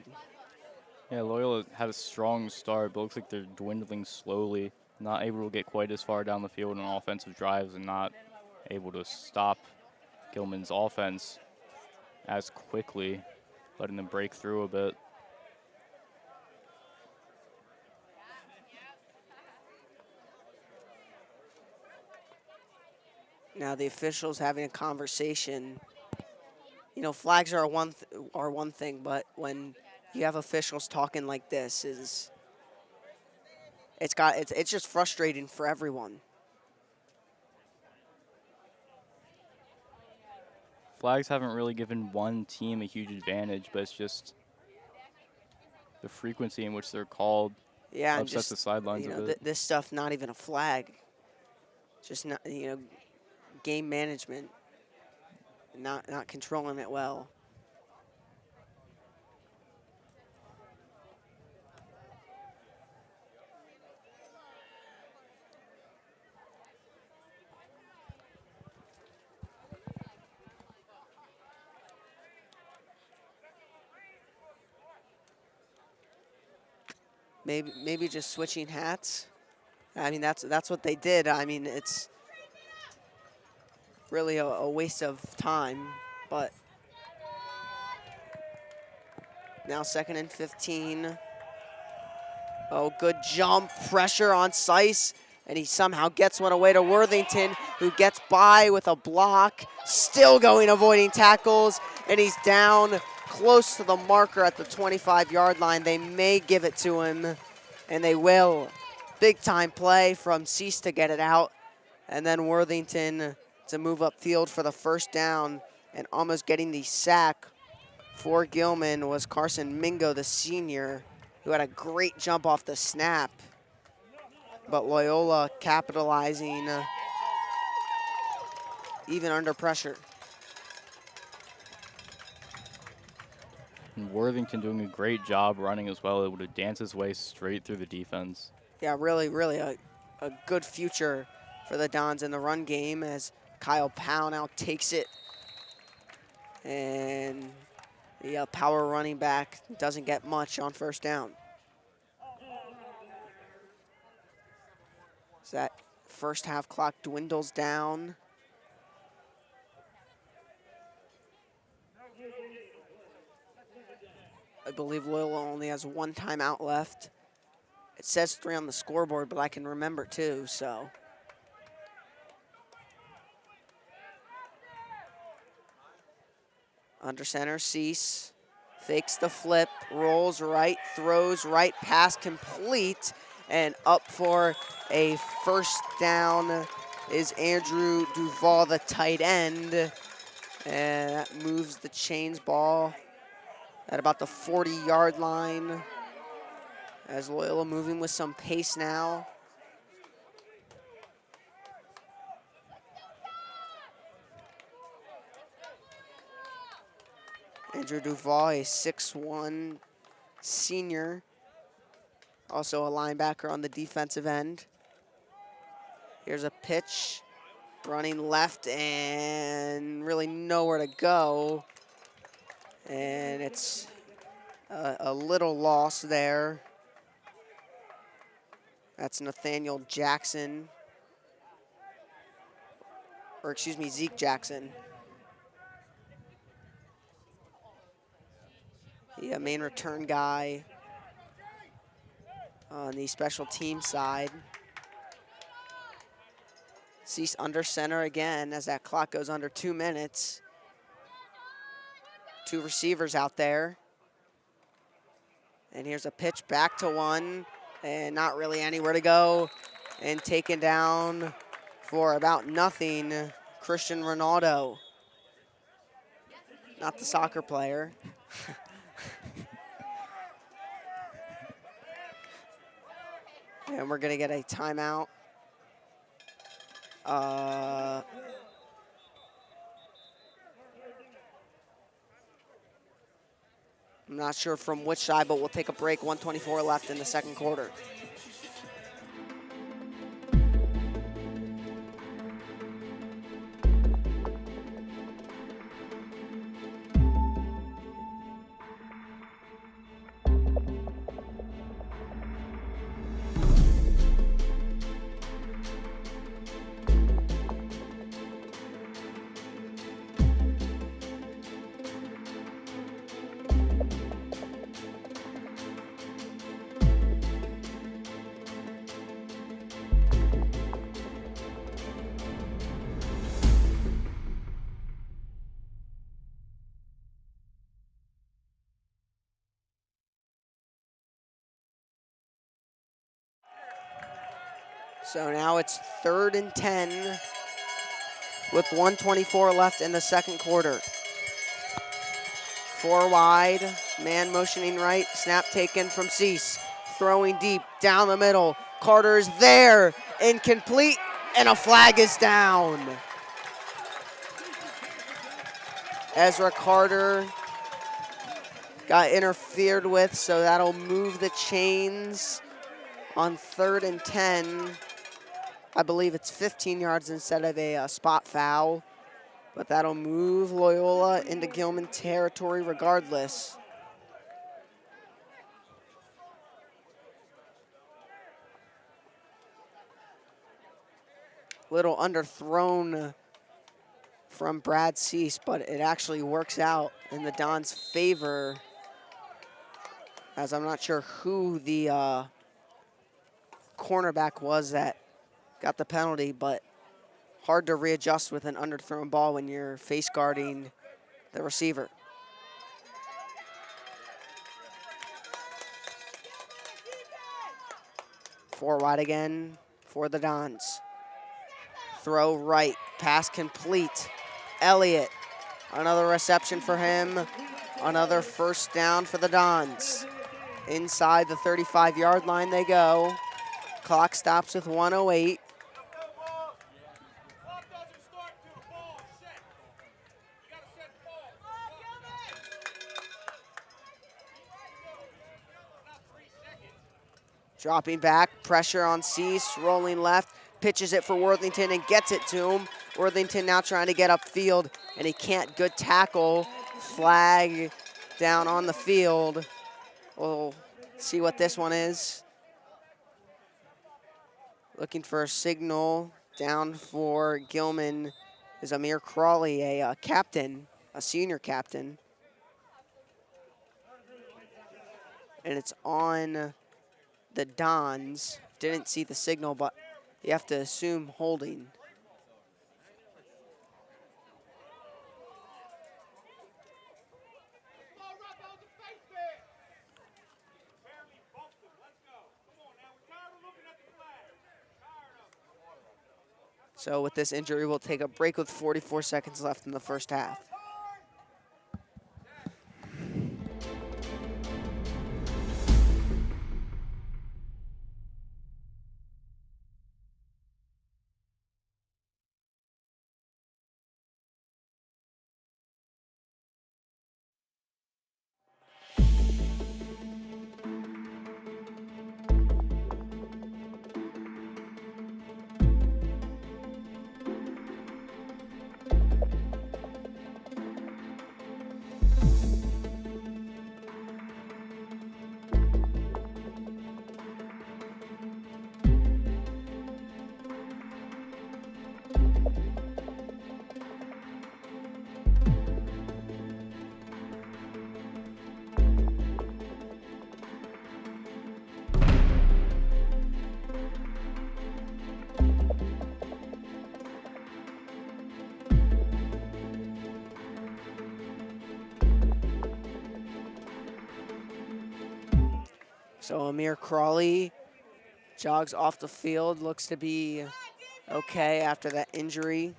Yeah, Loyola had a strong start, but looks like they're dwindling slowly. Not able to get quite as far down the field on offensive drives and not able to stop Gilman's offense as quickly, letting them break through a bit. Now the officials having a conversation. Flags are one thing, but when you have officials talking like this, it's just frustrating for everyone. Flags haven't really given one team a huge advantage, but it's just the frequency in which they're called upsets the sidelines a bit. This stuff not even a flag. Just not, game management, not controlling it well. Maybe just switching hats. I mean, that's what they did. I mean, it's really a waste of time, but now 2nd and 15. Oh, good jump, pressure on Seiss, and he somehow gets one away to Worthington, who gets by with a block, still going, avoiding tackles, and he's down close to the marker at the 25-yard line. They may give it to him, and they will. Big time play from Cease to get it out, and then Worthington to move upfield for the first down, and almost getting the sack for Gilman was Carson Mingo, the senior, who had a great jump off the snap. But Loyola capitalizing even under pressure. And Worthington doing a great job running as well, able to dance his way straight through the defense. Yeah, really, really a good future for the Dons in the run game as Kyle Powell now takes it. And the power running back doesn't get much on first down. So that first half clock dwindles down. I believe Loyola only has one timeout left. It says 3 on the scoreboard, but I can remember 2, so. Under center, Cease fakes the flip, rolls right, throws right, pass complete, and up for a first down is Andrew Duval, the tight end. And that moves the Chains ball at about the 40-yard line as Loyola moving with some pace now. Andrew Duval, a 6'1" senior, also a linebacker on the defensive end. Here's a pitch, running left and really nowhere to go. And it's a little loss there. That's Nathaniel Jackson, or excuse me, Zeke Jackson. The main return guy on the special team side. Cease under center again as that clock goes under 2 minutes. 2 receivers out there. And here's a pitch back to one, and not really anywhere to go. And taken down for about nothing, Christian Ronaldo. Not the soccer player. And we're gonna get a timeout. I'm not sure from which side, but we'll take a break. 1:24 left in the second quarter. So now it's 3rd and 10 with 1:24 left in the second quarter. 4 wide, man motioning right, snap taken from Cease. Throwing deep, down the middle. Carter's there, incomplete, and a flag is down. Ezra Carter got interfered with, so that'll move the Chains on 3rd and 10. I believe it's 15 yards instead of a spot foul, but that'll move Loyola into Gilman territory regardless. Little underthrown from Brad Cease, but it actually works out in the Dons' favor, as I'm not sure who the cornerback was that got the penalty, but hard to readjust with an underthrown ball when you're face guarding the receiver. Four wide again for the Dons. Throw right, Pass complete. Elliott, another reception for him. Another first down for the Dons. Inside the 35-yard line they go. Clock stops with 1:08. Dropping back, pressure on Cease, rolling left, pitches it for Worthington and gets it to him. Worthington now trying to get upfield, and he can't. Good tackle. Flag down on the field. We'll see what this one is. Looking for a signal. Down for Gilman is Amir Crawley, a captain, a senior captain. And it's on the Dons. Didn't see the signal, but you have to assume holding. So with this injury, we'll take a break with 44 seconds left in the first half. So Amir Crawley jogs off the field, looks to be okay after that injury.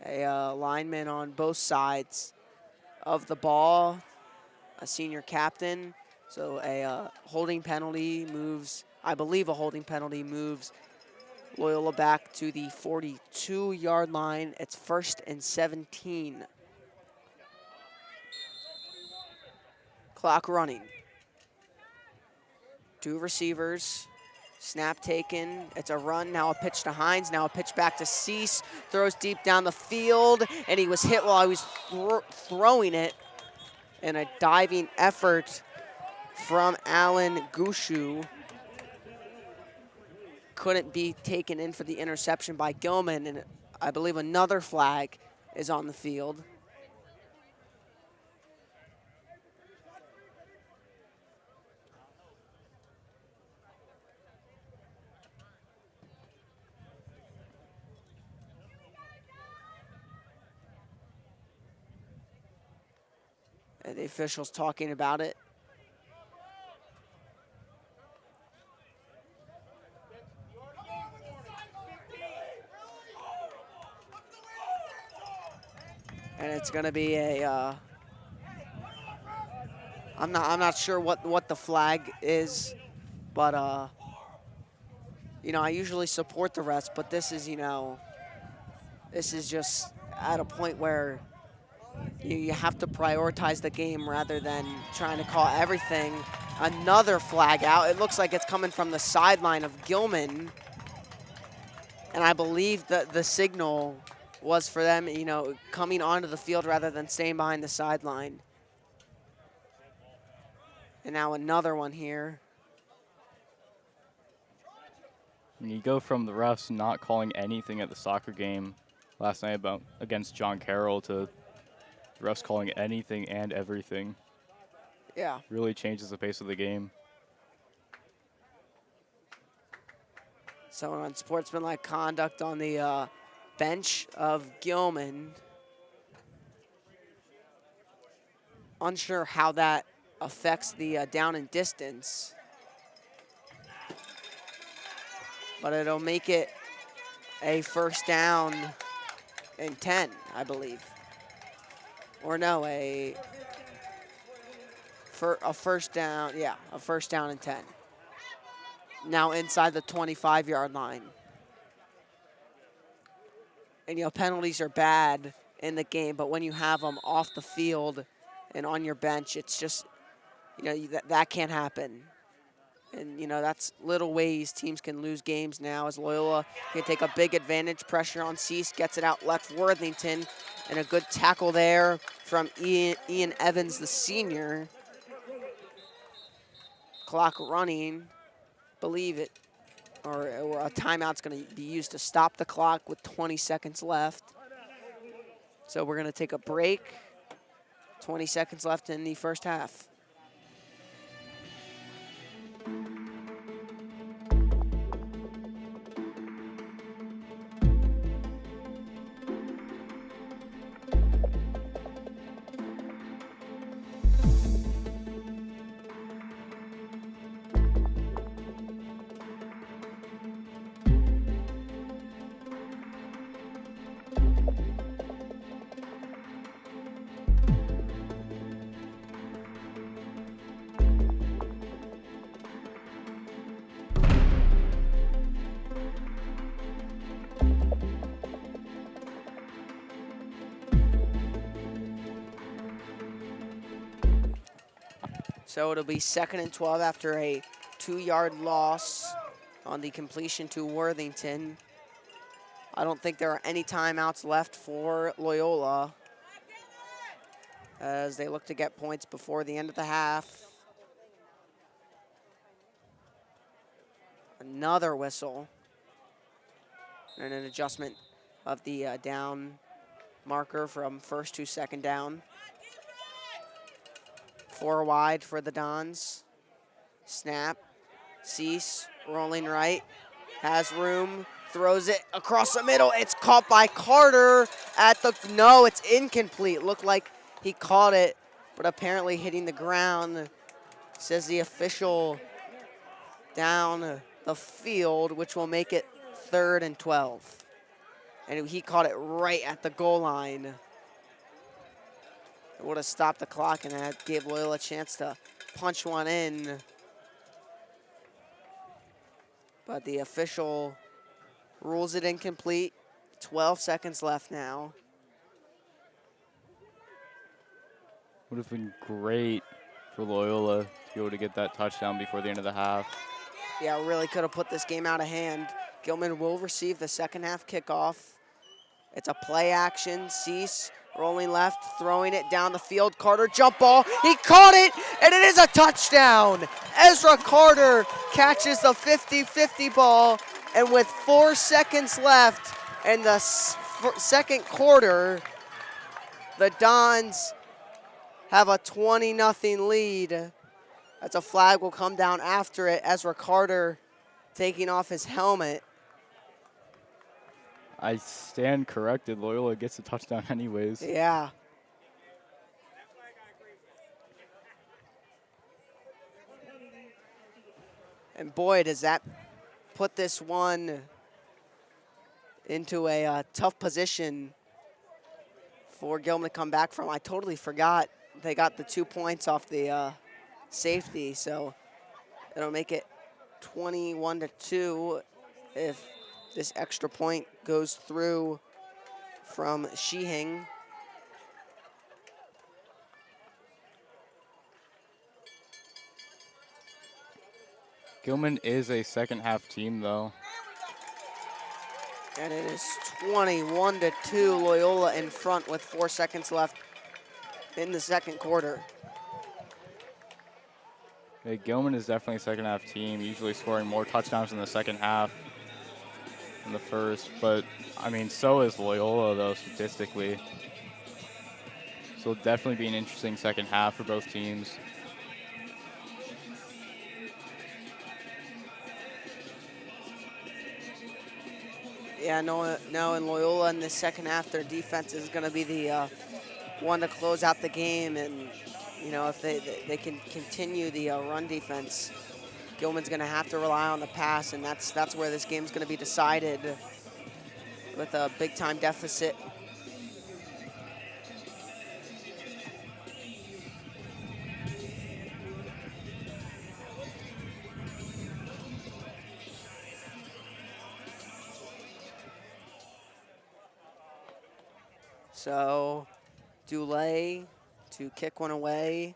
A lineman on both sides of the ball, a senior captain. So a holding penalty moves, I believe a holding penalty moves Loyola back to the 42-yard line. It's 1st and 17. Clock running. 2 receivers. Snap taken. It's a run. Now a pitch to Hines. Now a pitch back to Cease. Throws deep down the field, and he was hit while he was throwing it. And a diving effort from Alan Gushu. Couldn't be taken in for the interception by Gilman, and I believe another flag is on the field. The officials talking about it. And it's going to be a. I'm not sure what the flag is, but you know, I usually support the refs, but this is, you know, this is just at a point where you have to prioritize the game rather than trying to call everything. Another flag out. It looks like it's coming from the sideline of Gilman. And I believe that the signal was for them, you know, coming onto the field rather than staying behind the sideline. And now another one here. And you go from the refs not calling anything at the soccer game last night against John Carroll to the refs calling anything and everything. Yeah. Really changes the pace of the game. Someone on sportsmanlike conduct on the bench of Gilman. Unsure how that affects the down and distance. but it'll make it a first down and 10, I believe. Or no, a first down, yeah, a first down and 10. Now inside the 25-yard line. And, penalties are bad in the game, but when you have them off the field and on your bench, it's just, that can't happen. And, that's little ways teams can lose games now as Loyola can take a big advantage. Pressure on Cease, gets it out left Worthington, and a good tackle there from Ian Evans, the senior. Clock running, believe it, or a timeout's going to be used to stop the clock with 20 seconds left. So we're going to take a break. 20 seconds left in the first half. So it'll be 2nd and 12 after a 2-yard loss on the completion to Worthington. I don't think there are any timeouts left for Loyola as they look to get points before the end of the half. Another whistle and an adjustment of the down marker from first to second down. 4 wide for the Dons. Snap. Cease, rolling right. Has room, throws it across the middle. It's caught by Carter at the, no, it's incomplete. Looked like he caught it, but apparently hitting the ground, says the official down the field, which will make it 3rd and 12. And he caught it right at the goal line. It would have stopped the clock, and that gave Loyola a chance to punch one in. But the official rules it incomplete. 12 seconds left now. Would have been great for Loyola to be able to get that touchdown before the end of the half. Yeah, really could have put this game out of hand. Gilman will receive the second half kickoff. It's a play action. Cease rolling left, throwing it down the field. Carter, jump ball. He caught it, and it is a touchdown. Ezra Carter catches the 50-50 ball, and with 4 seconds left in the second quarter, the Dons have a 20-0 lead. That's a flag will come down after it. Ezra Carter taking off his helmet. I stand corrected. Loyola gets a touchdown anyways. Yeah. And boy, does that put this one into a tough position for Gilman to come back from. I totally forgot they got the 2 points off the safety, so it'll make it 21-2 if this extra point goes through from Shihing. Gilman is a second half team though. And it is 21-2, Loyola in front with 4 seconds left in the second quarter. Yeah, Gilman is definitely a second half team, usually scoring more touchdowns in the second half than the first, but I mean, so is Loyola though, statistically. So it'll definitely be an interesting second half for both teams. Yeah, no, in Loyola in the second half, their defense is going to be the one to close out the game, and you know, if they can continue the run defense, Gilman's going to have to rely on the pass, and that's where this game's going to be decided with a big-time deficit. So Dulé to kick one away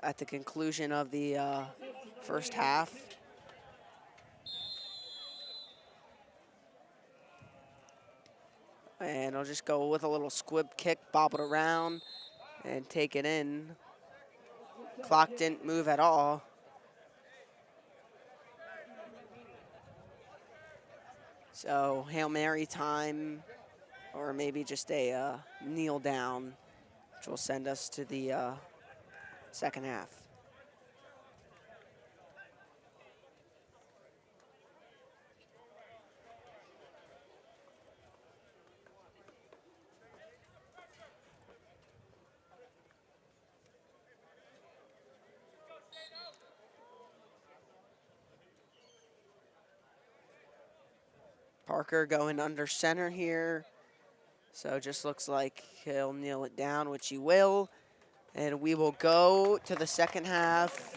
at the conclusion of the first half. And I'll just go with a little squib kick, bob it around, and take it in. Clock didn't move at all. So Hail Mary time, or maybe just a kneel down, which will send us to the second half. Parker going under center here. So just looks like he'll kneel it down, which he will. And we will go to the second half.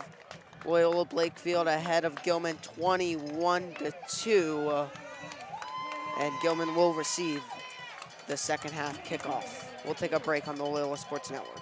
Loyola Blakefield ahead of Gilman 21-2. And Gilman will receive the second half kickoff. We'll take a break on the Loyola Sports Network.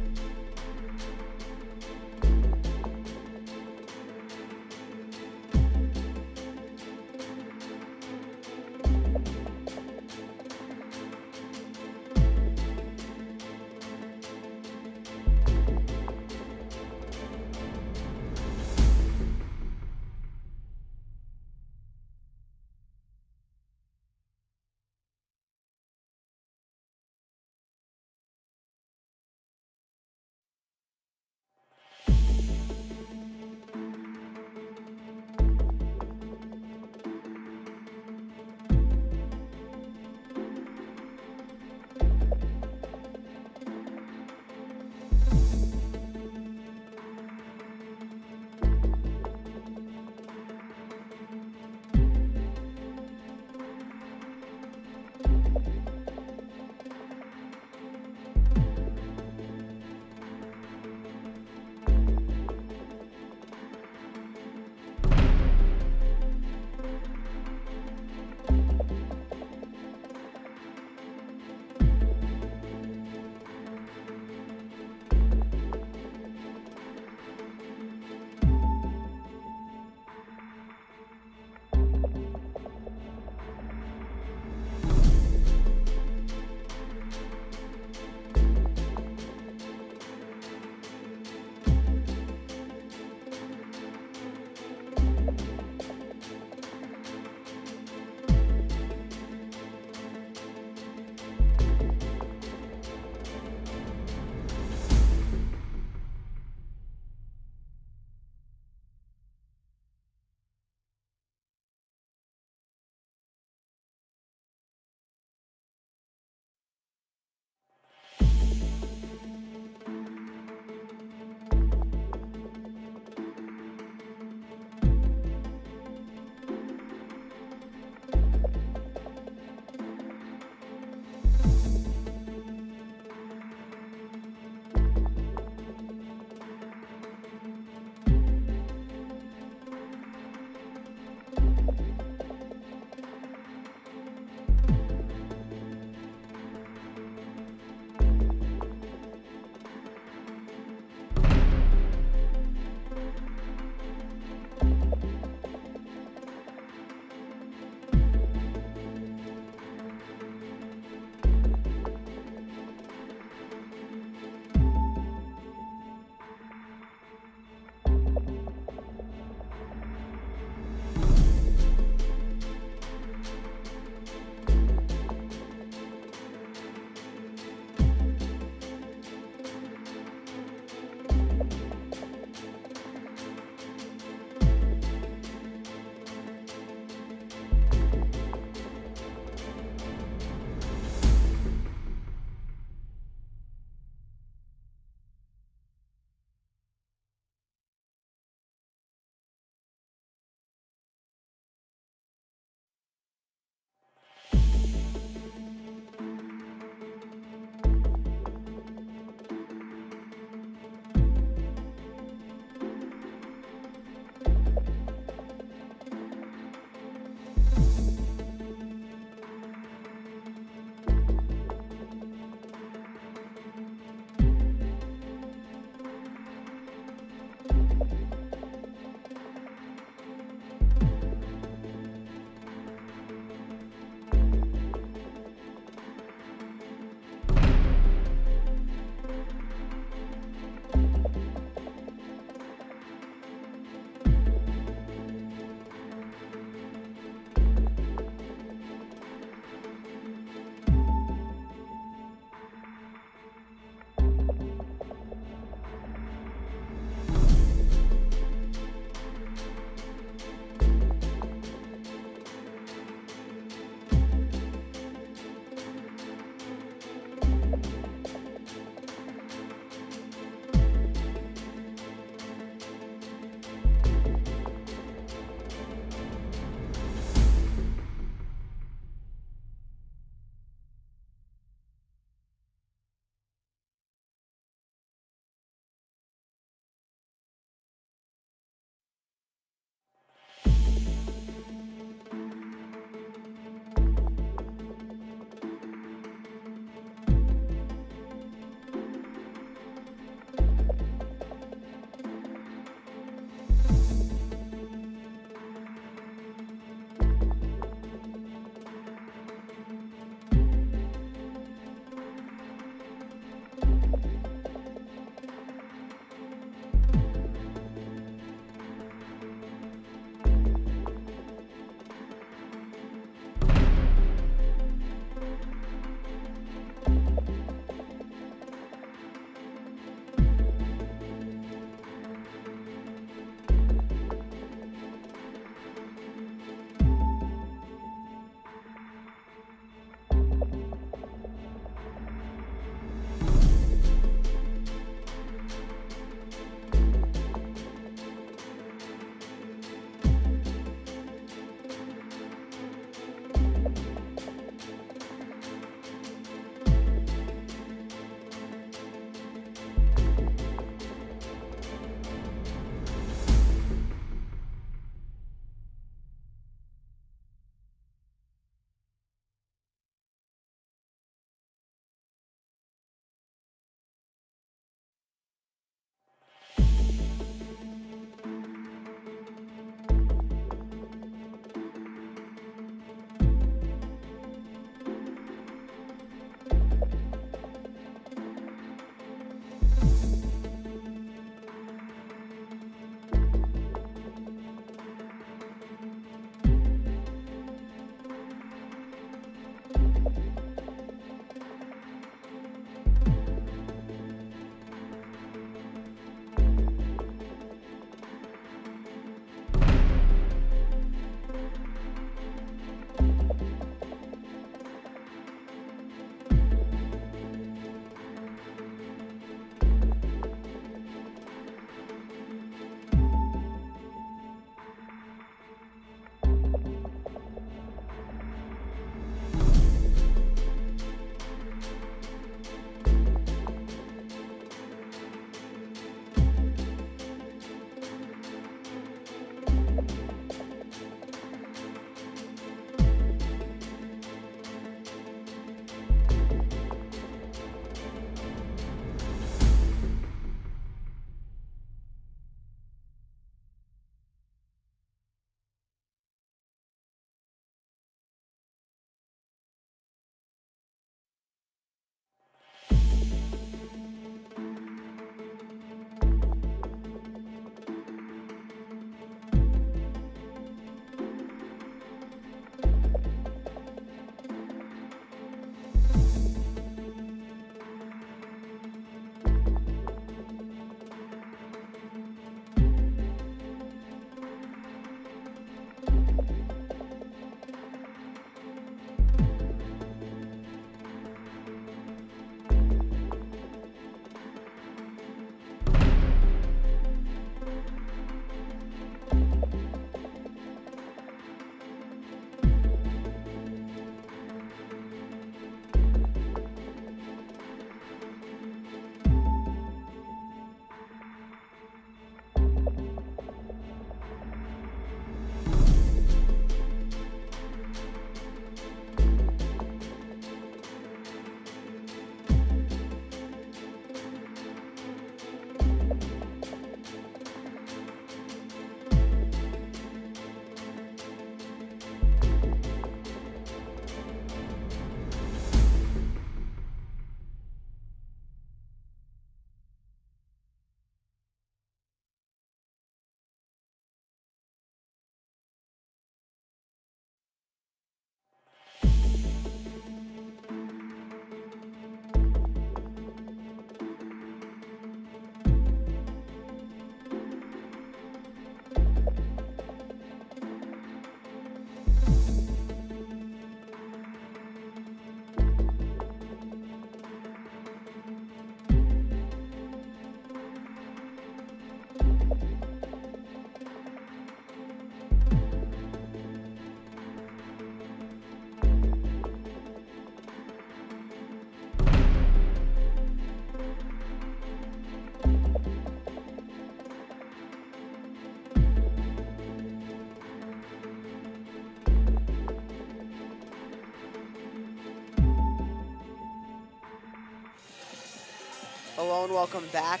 Hello and welcome back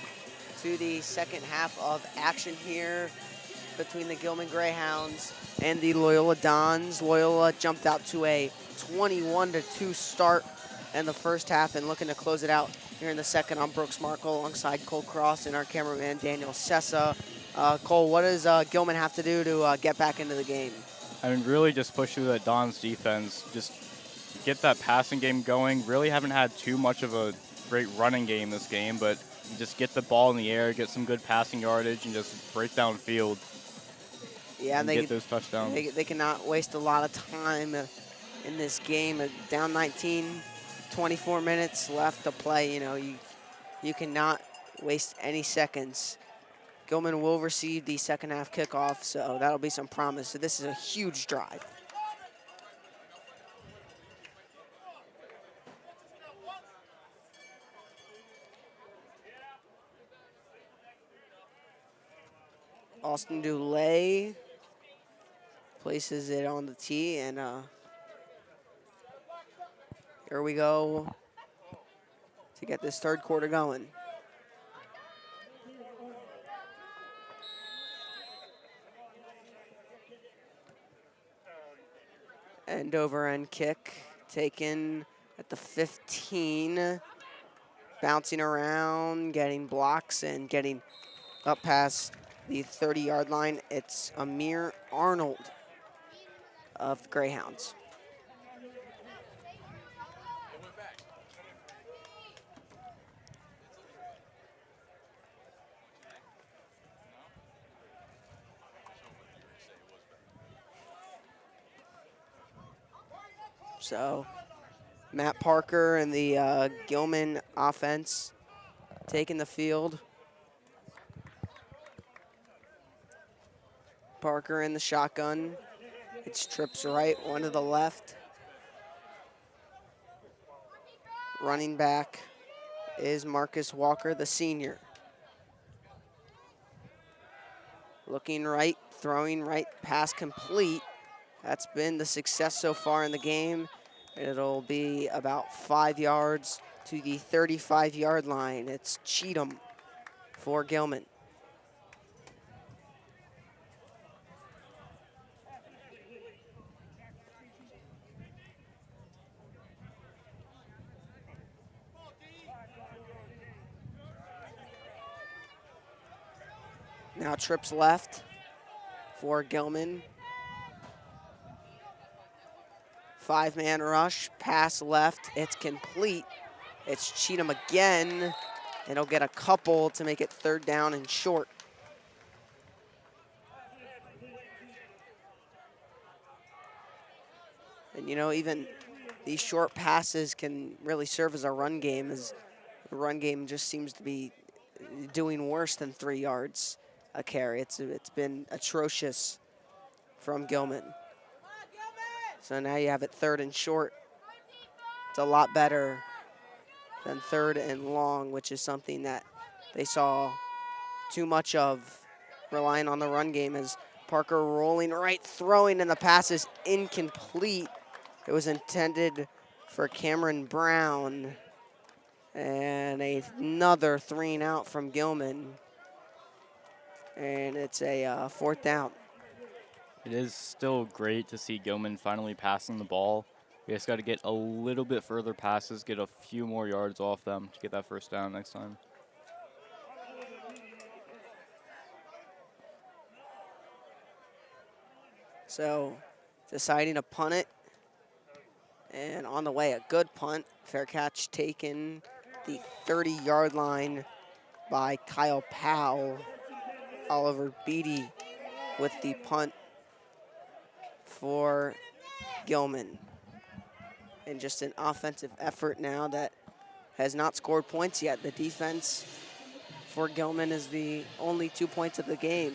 to the second half of action here between the Gilman Greyhounds and the Loyola Dons. Loyola jumped out to a 21-2 start in the first half and looking to close it out here in the second. I'm Brooks Markle alongside Cole Cross and our cameraman Daniel Sessa. Cole, what does Gilman have to do to get back into the game? I mean, really just push through that Don's defense. Just get that passing game going. Really haven't had too much of a great running game this game, but just get the ball in the air, get some good passing yardage, and just break down field. Yeah, and get those touchdowns. They cannot waste a lot of time in this game. Down 19, 24 minutes left to play. You know, you cannot waste any seconds. Gilman will receive the second half kickoff, so that'll be some promise. So this is a huge drive. Austin Dulay places it on the tee, and here we go to get this third quarter going. End over end kick taken at the 15, bouncing around, getting blocks and getting up past the 30-yard line. It's Amir Arnold of the Greyhounds. So Matt Parker and the Gilman offense taking the field. Parker in the shotgun. It's trips right, one to the left. Running back is Marcus Walker, the senior. Looking right, throwing right, pass complete. That's been the success so far in the game. It'll be about 5 yards to the 35-yard line. It's Cheatham for Gilman. Now trips left for Gilman. 5-man rush, pass left, it's complete. It's Cheatham again, and he'll get a couple to make it third down and short. And you know, even these short passes can really serve as a run game, as the run game just seems to be doing worse than 3 yards a carry. It's been atrocious from Gilman. So now you have it third and short. It's a lot better than third and long, which is something that they saw too much of, relying on the run game, as Parker rolling right, throwing, and the pass is incomplete. It was intended for Cameron Brown. And another 3 and out from Gilman. And it's a fourth down. It is still great to see Gilman finally passing the ball. We just got to get a little bit further passes, get a few more yards off them to get that first down next time. So deciding to punt it. And on the way, a good punt. Fair catch taken the 30-yard line by Kyle Powell. Oliver Beatty with the punt for Gilman. And just an offensive effort now that has not scored points yet. The defense for Gilman is the only 2 points of the game.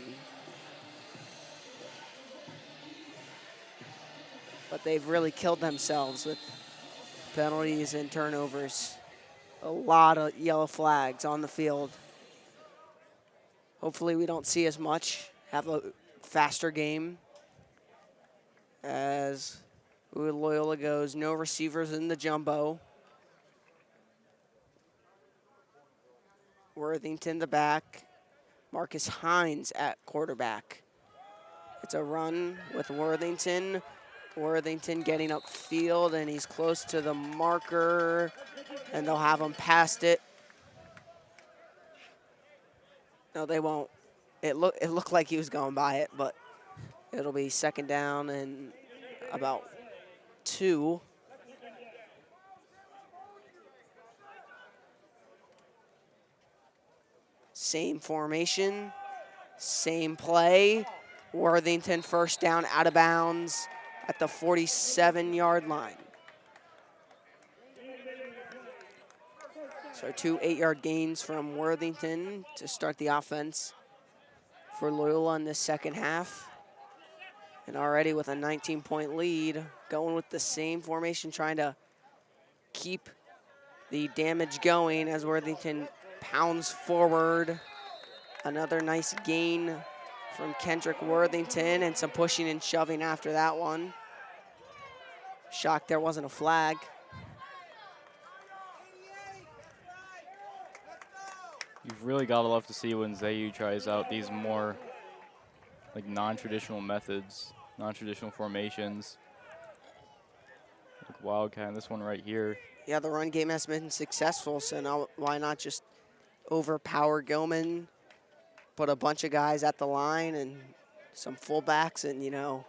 But they've really killed themselves with penalties and turnovers. A lot of yellow flags on the field. Hopefully we don't see as much, have a faster game, as Loyola goes no receivers in the jumbo. Worthington the back. Marcus Hines at quarterback. It's a run with Worthington. Worthington getting upfield, and he's close to the marker, and they'll have him past it. No, they won't. It looked like he was going by it, but it'll be second down and about 2. Same formation, same play. Worthington first down out of bounds at the 47-yard line. So 2 8-yard gains from Worthington to start the offense for Loyola in the second half. And already with a 19-point lead, going with the same formation, trying to keep the damage going as Worthington pounds forward. Another nice gain from Kendrick Worthington, and some pushing and shoving after that one. Shocked there wasn't a flag. You've really got to love to see when Zayu tries out these more like non-traditional methods, non-traditional formations. Like Wildcat, and this one right here. Yeah, the run game has been successful, so now why not just overpower Gilman, put a bunch of guys at the line and some fullbacks, and, you know,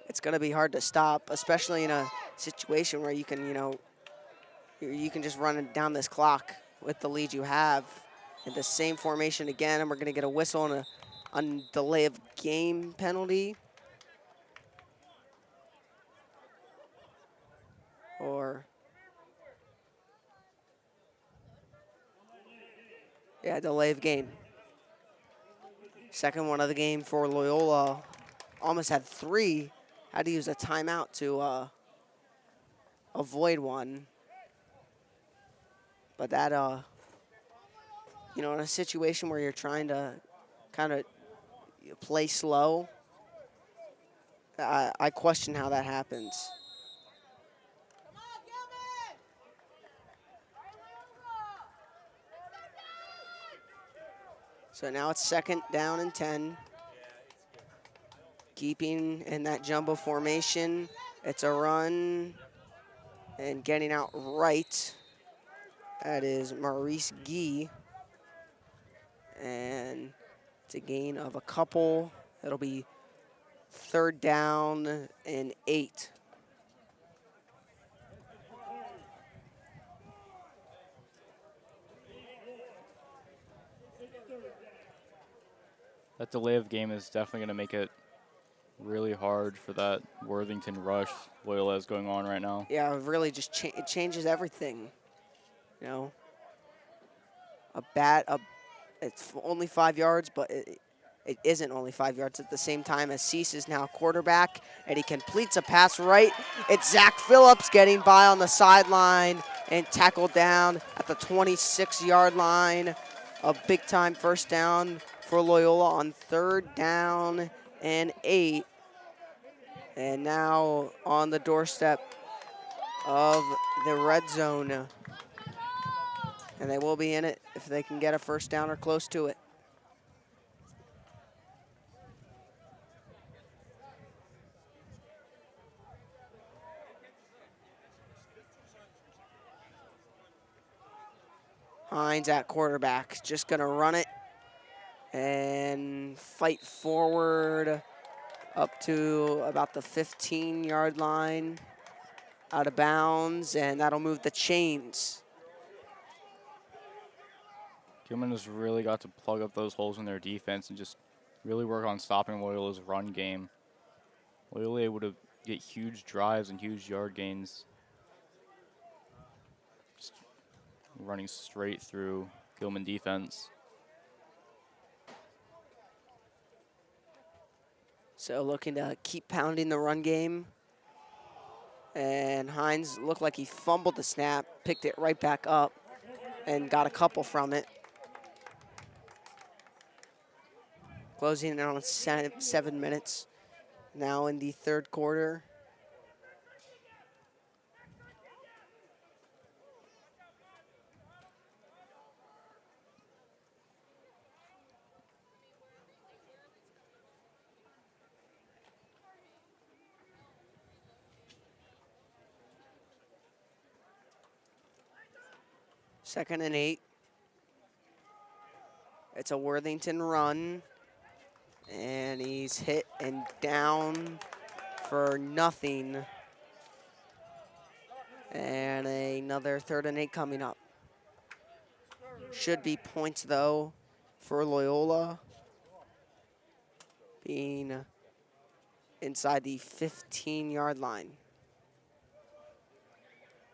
it's going to be hard to stop, especially in a situation where you can, you know, you can just run down this clock with the lead you have. In the same formation again, and we're going to get a whistle and a delay of game penalty. Or, yeah, delay of game. Second one of the game for Loyola. Almost had 3. Had to use a timeout to avoid one. But that, you know, in a situation where you're trying to kind of play slow, I question how that happens. So now it's second down and 10. Keeping in that jumbo formation. It's a run and getting out right. That is Maurice Guy. And it's a gain of a couple. It'll be third down and 8. That delay of game is definitely going to make it really hard for that Worthington rush Loyola is going on right now. Yeah, it really just it changes everything. You know, it's only 5 yards, but it isn't only 5 yards at the same time, as Cease is now quarterback, and he completes a pass right. It's Zach Phillips getting by on the sideline and tackled down at the 26-yard line. A big-time first down for Loyola on third down and 8. And now on the doorstep of the red zone. And they will be in it if they can get a first down or close to it. Hines at quarterback, just gonna run it and fight forward up to about the 15-yard line, out of bounds, and that'll move the chains. Gilman has really got to plug up those holes in their defense and just really work on stopping Loyola's run game. Loyola able to get huge drives and huge yard gains. Just running straight through Gilman defense. So looking to keep pounding the run game. And Hines looked like he fumbled the snap, picked it right back up, and got a couple from it. Closing in on 7 minutes now in the third quarter. 2nd and 8. It's a Worthington run. And he's hit and down for nothing. And another 3rd and 8 coming up. Should be points, though, for Loyola, being inside the 15-yard line.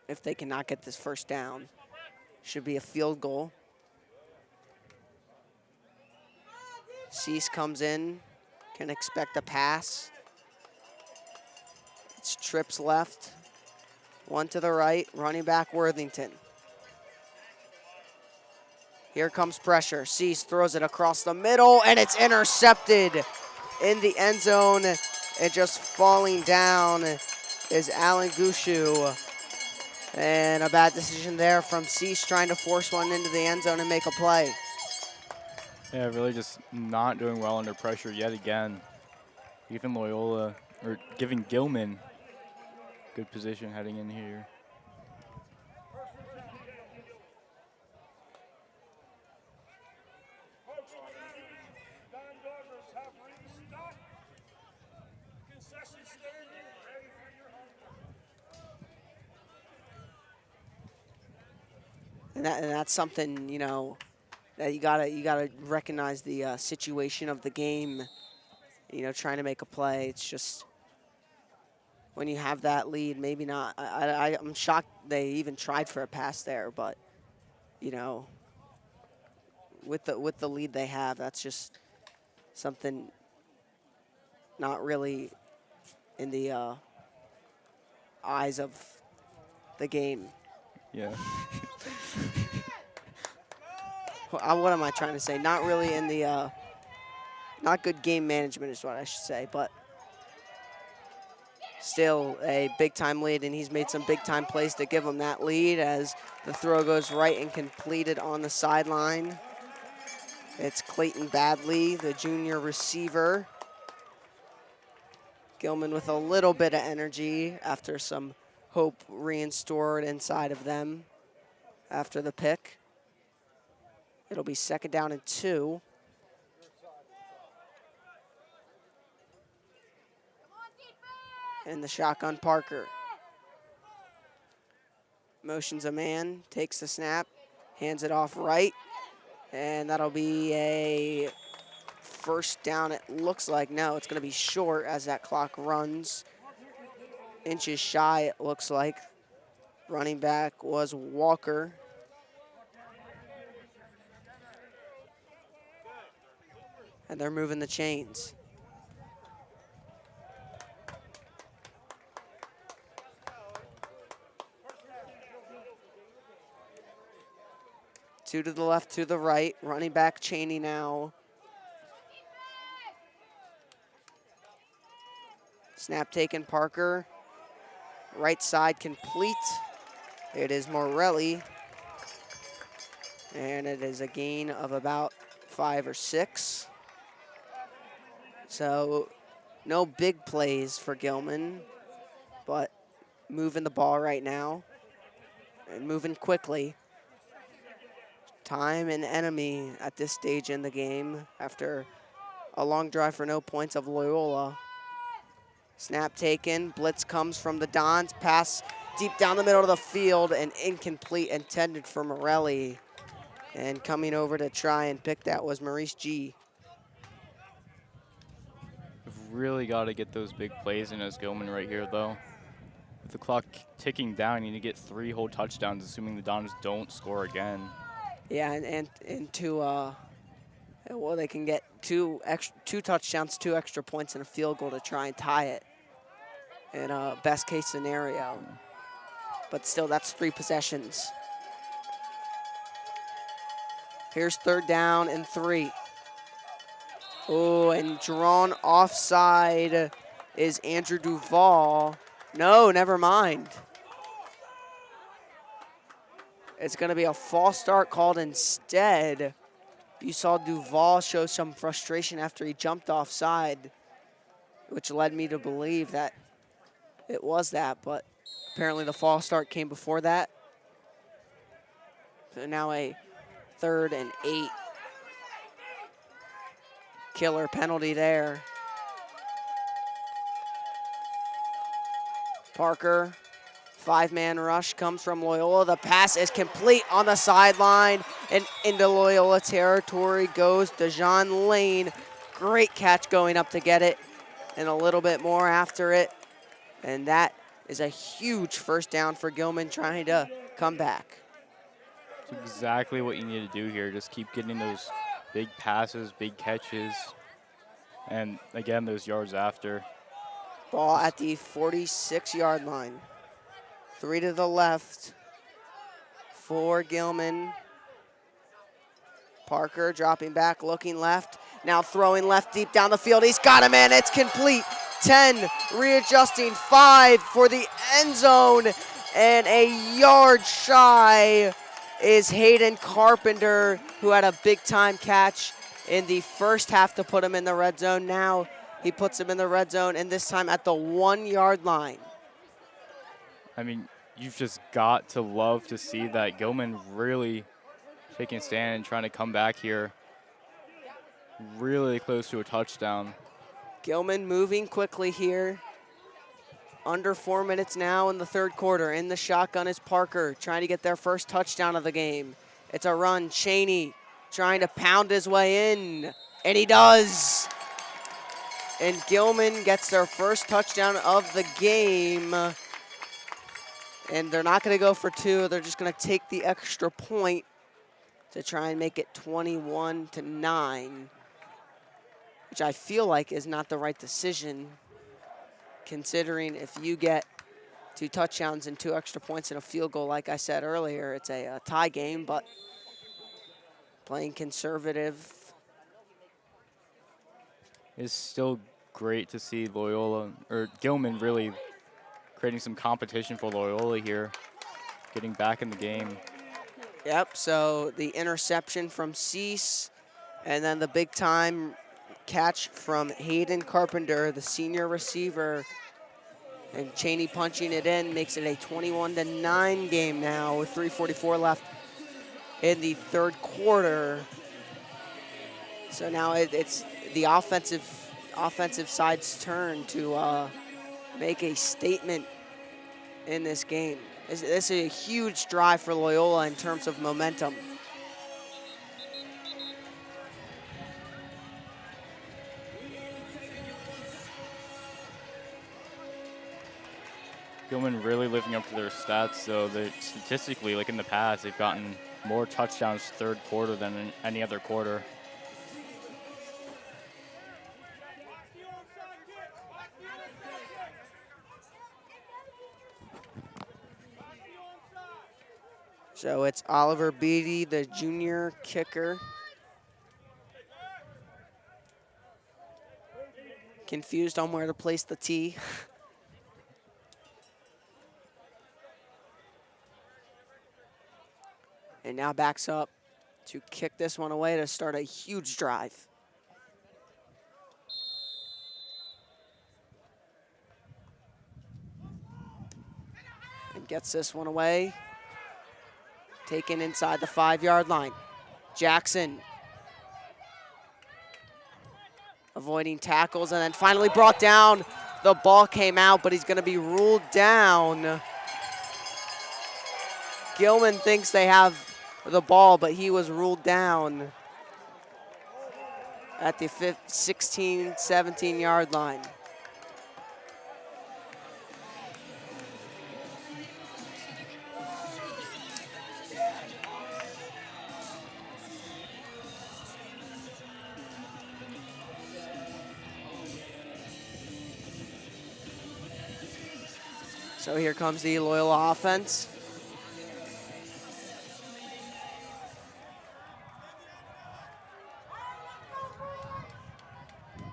If they cannot get this first down, should be a field goal. Cease comes in, can expect a pass. It's trips left, one to the right, running back Worthington. Here comes pressure. Cease throws it across the middle, and it's intercepted in the end zone. And just falling down is Alan Gushu. And a bad decision there from Cease, trying to force one into the end zone and make a play. Yeah, really just not doing well under pressure yet again. Even Loyola, or giving Gilman good position heading in here. And that's something, you know, that you gotta recognize the situation of the game. You know, trying to make a play. It's just when you have that lead, maybe not. I'm shocked they even tried for a pass there, but you know, with the lead they have, that's just something not really in the eyes of the game. Yeah. What am I trying to say? Not really in the, not good game management is what I should say, but still a big-time lead, and he's made some big-time plays to give him that lead as the throw goes right and completed on the sideline. It's Clayton Badley, the junior receiver. Gilman with a little bit of energy after some hope reinstored inside of them after the pick. It'll be 2nd down and 2. And the shotgun Parker. Motions a man, takes the snap, hands it off right. And that'll be a first down, it looks like. No, it's gonna be short as that clock runs. Inches shy, it looks like. Running back was Walker. And they're moving the chains. Two to the left, to the right. Running back Cheney now. Snap taken, Parker. Right side complete. It is Morelli. And it is a gain of about 5 or 6. So no big plays for Gilman, but moving the ball right now and moving quickly. Time and enemy at this stage in the game after a long drive for no points of Loyola. Snap taken, blitz comes from the Dons, pass deep down the middle of the field and incomplete, intended for Morelli. And coming over to try and pick that was Maurice G. We've really got to get those big plays in as Gilman right here, though. With the clock ticking down, you need to get 3 whole touchdowns, assuming the Dons don't score again. Yeah, and well, they can get two touchdowns, 2 extra points, and a field goal to try and tie it in a best case scenario. But still, that's 3 possessions. Here's 3rd down and 3. Oh, and drawn offside is Andrew Duvall. No, never mind. It's going to be a false start called instead. You saw Duvall show some frustration after he jumped offside, which led me to believe that it was that, but apparently the false start came before that. So now a 3rd and 8. Killer penalty there. Parker, 5-man rush comes from Loyola. The pass is complete on the sideline, and into Loyola territory goes Dejan Lane. Great catch going up to get it, and a little bit more after it. And that is a huge first down for Gilman trying to come back. It's exactly what you need to do here. Just keep getting those big passes, big catches, and again, those yards after. Ball at the 46-yard line. 3 to the left for Gilman. Parker dropping back, looking left. Now throwing left deep down the field. He's got him, and it's complete. 10, readjusting, 5 for the end zone. And a yard shy is Hayden Carpenter, who had a big-time catch in the first half to put him in the red zone. Now he puts him in the red zone, and this time at the 1-yard line. I mean, you've just got to love to see that. Gilman really taking a stand and trying to come back here. Really close to a touchdown. Gilman moving quickly here. Under 4 minutes now in the 3rd quarter. In the shotgun is Parker trying to get their first touchdown of the game. It's a run. Cheney trying to pound his way in, and he does. And Gilman gets their first touchdown of the game. And they're not going to go for 2. They're just going to take the extra point to try and make it 21-9, which I feel like is not the right decision, considering if you get 2 touchdowns and 2 extra points and a field goal, like I said earlier, it's a tie game, but playing conservative. It's still great to see Gilman really creating some competition for Loyola here, getting back in the game. Yep, so the interception from Cease, and then the big-time catch from Hayden Carpenter, the senior receiver, and Cheney punching it in makes it a 21-9 game now with 3:44 left in the 3rd quarter. So now it's the offensive side's turn to make a statement in this game. This is a huge drive for Loyola in terms of momentum. Gilman really living up to their stats, so that statistically, like in the past, they've gotten more touchdowns 3rd quarter than in any other quarter. So it's Oliver Beatty, the junior kicker. Confused on where to place the tee. And now backs up to kick this one away to start a huge drive. And gets this one away. Taken inside the 5-yard line. Jackson avoiding tackles and then finally brought down. The ball came out, but he's going to be ruled down. Gilman thinks they have the ball, but he was ruled down at the 16, 17-yard line. So here comes the Loyola offense.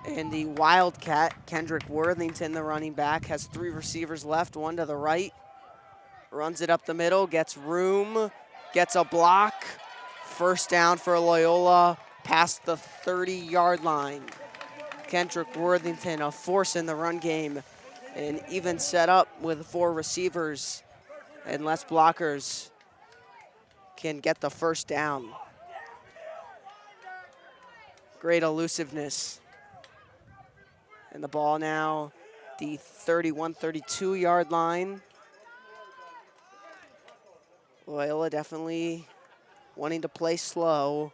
And the Wildcat, Kendrick Worthington, the running back, has 3 receivers left, 1 to the right. Runs it up the middle, gets room, gets a block. First down for Loyola past the 30-yard line. Kendrick Worthington, a force in the run game, and even set up with 4 receivers and less blockers. can get the first down. Great elusiveness. And the ball now, the 31, 32-yard line. Loyola definitely wanting to play slow.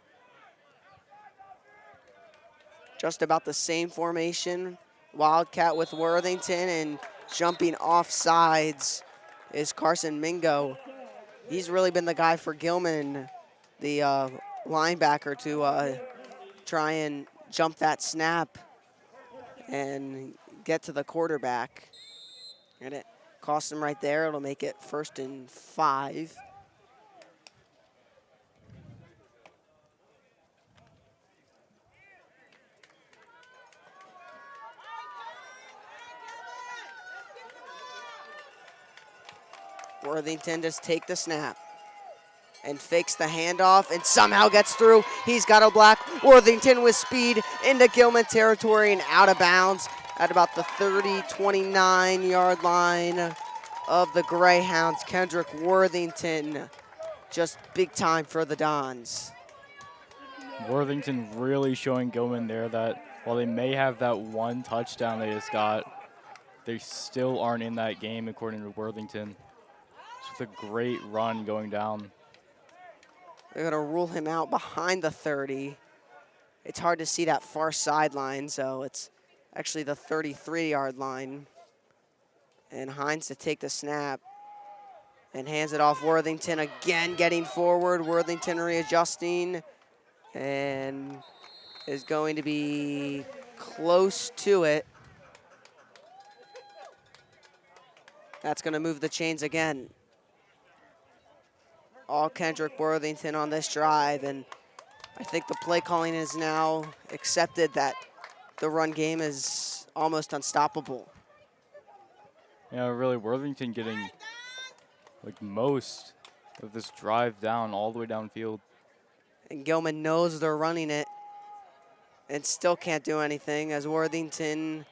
Just about the same formation. Wildcat with Worthington, and jumping off sides is Carson Mingo. He's really been the guy for Gilman, the linebacker, to try and jump that snap and get to the quarterback. And it cost him right there. It'll make it 1st and 5. Worthington just take the snap and fakes the handoff and somehow gets through. He's got a block. Worthington with speed into Gilman territory and out of bounds at about the 30, 29-yard line of the Greyhounds. Kendrick Worthington, just big time for the Dons. Worthington really showing Gilman there that while they may have that one touchdown they just got, they still aren't in that game according to Worthington. It's with a great run going down. They're gonna rule him out behind the 30. It's hard to see that far sideline, so it's actually the 33-yard line. And Hines to take the snap and hands it off. Worthington again getting forward. Worthington readjusting and is going to be close to it. That's gonna move the chains again. All Kendrick Worthington on this drive, and I think the play calling is now accepted that the run game is almost unstoppable. Yeah, really, Worthington getting like most of this drive down, all the way downfield. And Gilman knows they're running it and still can't do anything as Worthington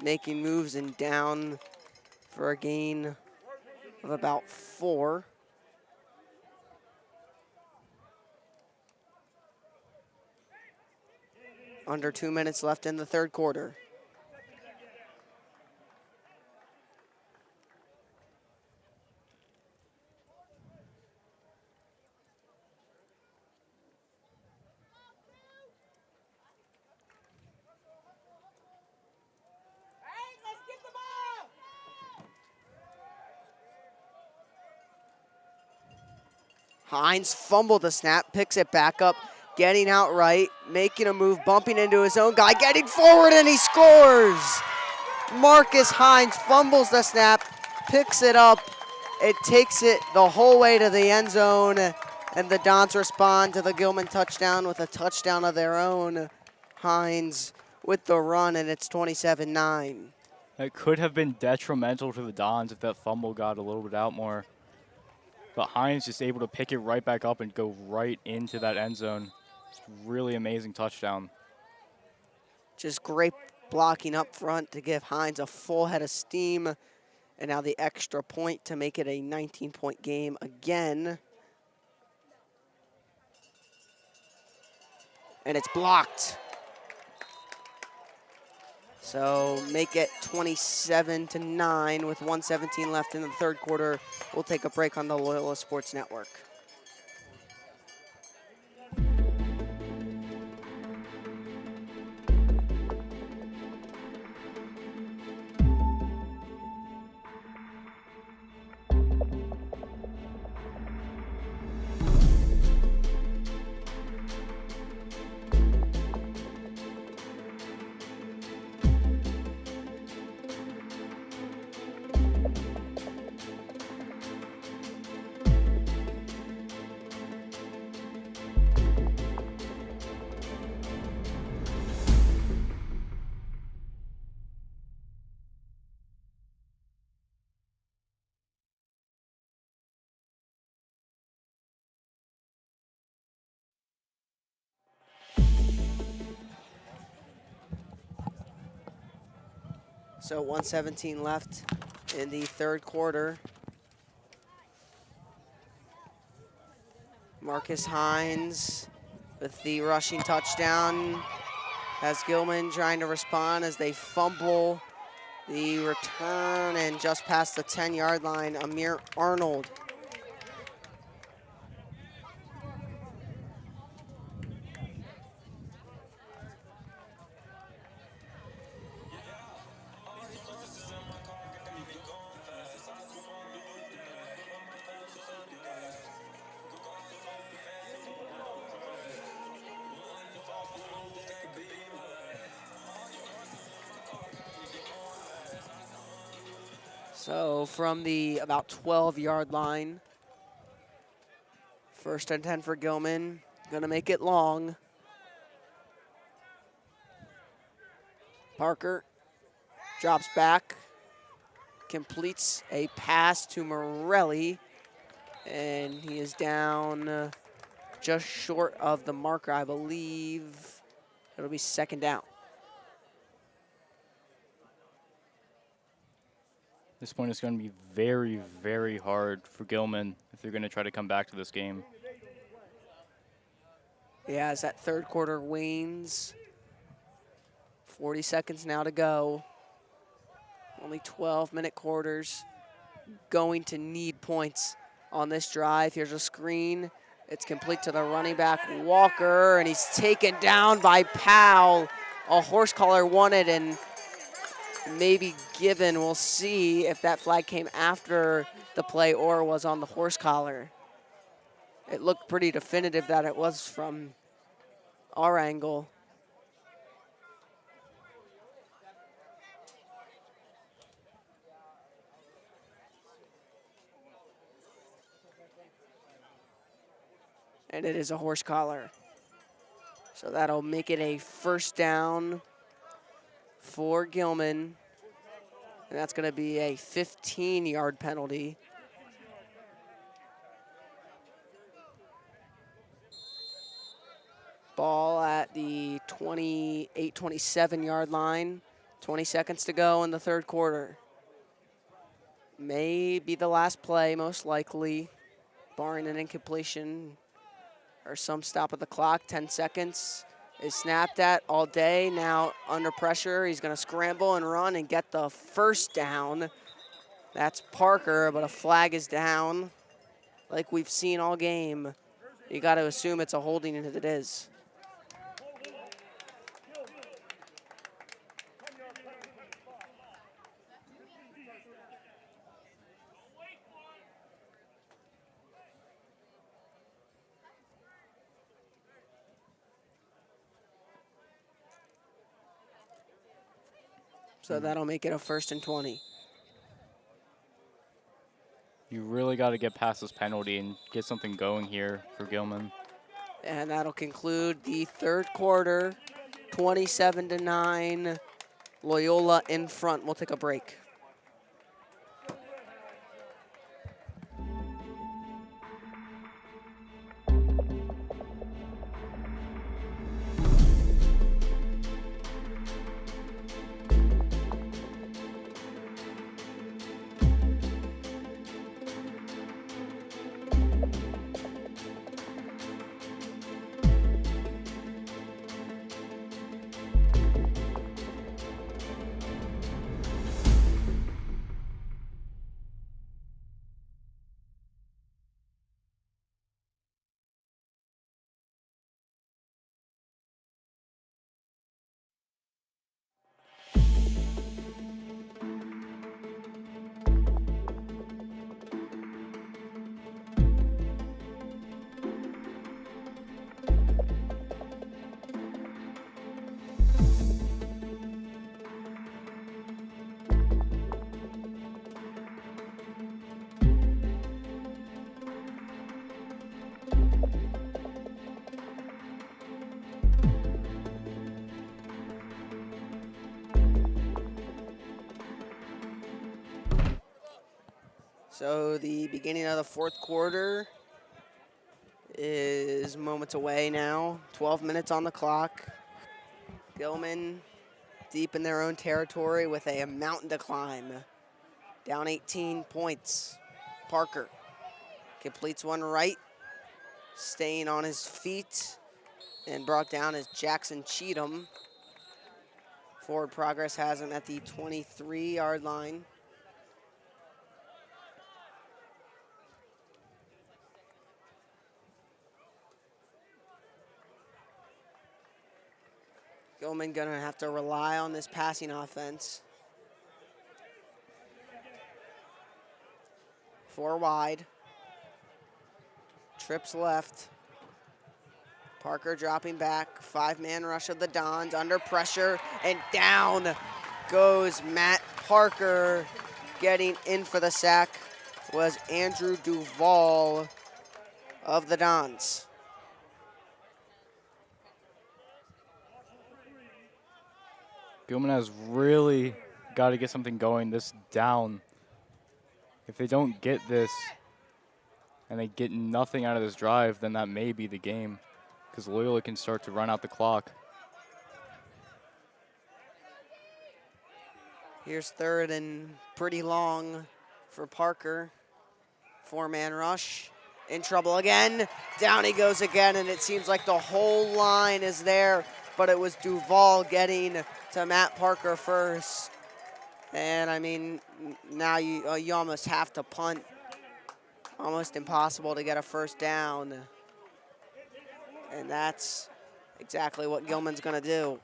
making moves and down for a gain of about 4. Under 2 minutes left in the 3rd quarter. Hines fumbled the snap, picks it back up, getting out right, making a move, bumping into his own guy, getting forward, and he scores! Marcus Hines fumbles the snap, picks it up, it takes it the whole way to the end zone, and the Dons respond to the Gilman touchdown with a touchdown of their own. Hines with the run, and it's 27-9. It could have been detrimental to the Dons if that fumble got a little bit out more. But Hines just able to pick it right back up and go right into that end zone. It's really amazing touchdown. Just great blocking up front to give Hines a full head of steam. And now the extra point to make it a 19-point game again. And it's blocked. So make it 27-9 with 1:17 left in the 3rd quarter. We'll take a break on the Loyola Sports Network. So 1:17 left in the 3rd quarter. Marcus Hines with the rushing touchdown. As Gilman trying to respond as they fumble the return and just past the 10-yard line, Amir Arnold. So from the about 12-yard line, 1st and 10 for Gilman. Gonna make it long. Parker drops back, completes a pass to Morelli, and he is down just short of the marker, I believe. It'll be 2nd down. This point is going to be very, very hard for Gilman if they're going to try to come back to this game. Yeah, as that 3rd quarter wanes, 40 seconds now to go. Only 12-minute quarters. Going to need points on this drive. Here's a screen. It's complete to the running back, Walker, and he's taken down by Powell. A horse collar wanted and maybe given. We'll see if that flag came after the play or was on the horse collar. It looked pretty definitive that it was from our angle. And it is a horse collar. So that'll make it a 1st down for Gilman. And that's going to be a 15-yard penalty. Ball at the 28, 27-yard line. 20 seconds to go in the 3rd quarter. May be the last play, most likely, barring an incompletion or some stop of the clock. 10 seconds is snapped at all day. Now under pressure, he's going to scramble and run and get the 1st down. That's Parker, but a flag is down. Like we've seen all game, you got to assume it's a holding, and it is. So that'll make it a 1st and 20. You really got to get past this penalty and get something going here for Gilman. And that'll conclude the 3rd quarter, 27-9. Loyola in front. We'll take a break. So the beginning of the 4th quarter is moments away now. 12 minutes on the clock. Gilman deep in their own territory with a mountain to climb. Down 18 points. Parker completes one right Staying on his feet and brought down is Jackson Cheatham. Forward progress has him at the 23-yard line. Gilman gonna have to rely on this passing offense. 4 wide. Trips left. Parker dropping back. 5-man rush of the Dons under pressure, and down goes Matt Parker. Getting in for the sack was Andrew Duvall of the Dons. Gilman has really got to get something going this down. If they don't get this and they get nothing out of this drive, then that may be the game, because Loyola can start to run out the clock. Here's 3rd and pretty long for Parker. 4-man rush. In trouble again. Down he goes again, and it seems like the whole line is there, but it was Duvall getting to Matt Parker first. And I mean, now you almost have to punt. Almost impossible to get a first down. And that's exactly what Gilman's gonna do.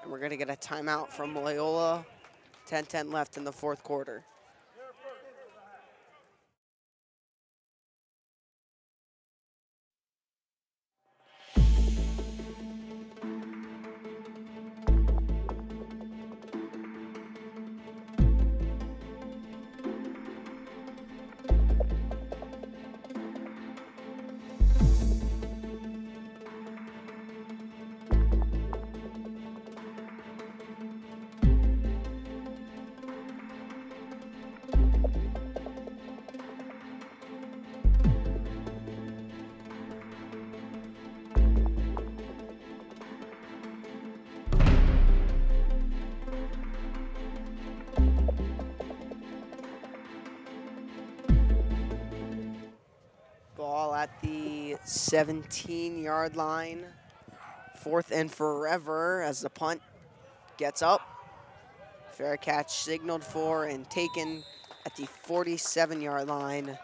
And we're gonna get a timeout from Loyola. 10-10 left in the 4th quarter. Ball at the 17-yard line. 4th and forever as the punt gets up. Fair catch signaled for and taken at the 47-yard line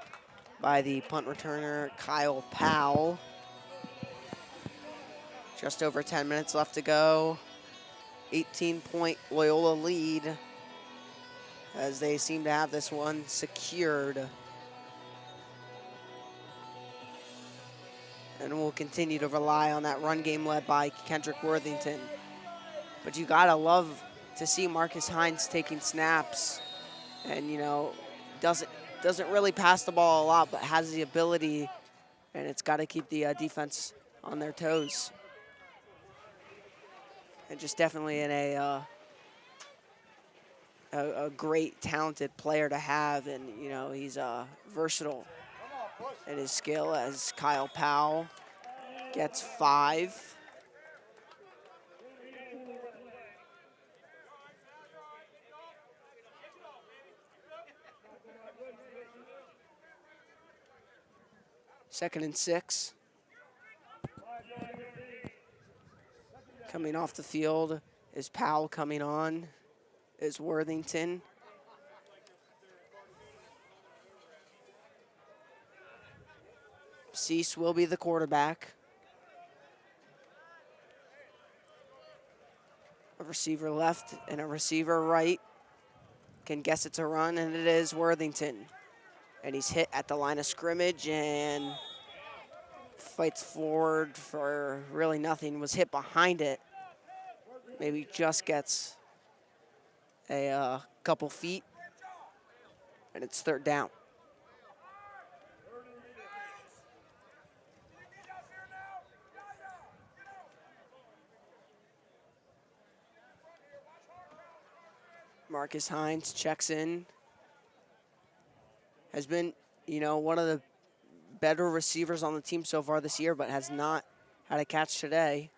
by the punt returner, Kyle Powell. Just over 10 minutes left to go. 18-point Loyola lead as they seem to have this one secured. And we'll continue to rely on that run game led by Kendrick Worthington. But you gotta love to see Marcus Hines taking snaps, and you know, doesn't really pass the ball a lot, but has the ability, and it's got to keep the defense on their toes. And just definitely in a great, talented player to have, and you know, he's versatile in his skill as Kyle Powell gets 5. Second and 6. Coming off the field is Powell. Coming on is Worthington. Cease will be the quarterback. A receiver left and a receiver right. Can guess it's a run, and it is Worthington. And he's hit at the line of scrimmage and fights forward for really nothing. Was hit behind it. Maybe just gets a couple feet, and it's 3rd down. Marcus Hines checks in. Has been, you know, one of the better receivers on the team so far this year, but has not had a catch today.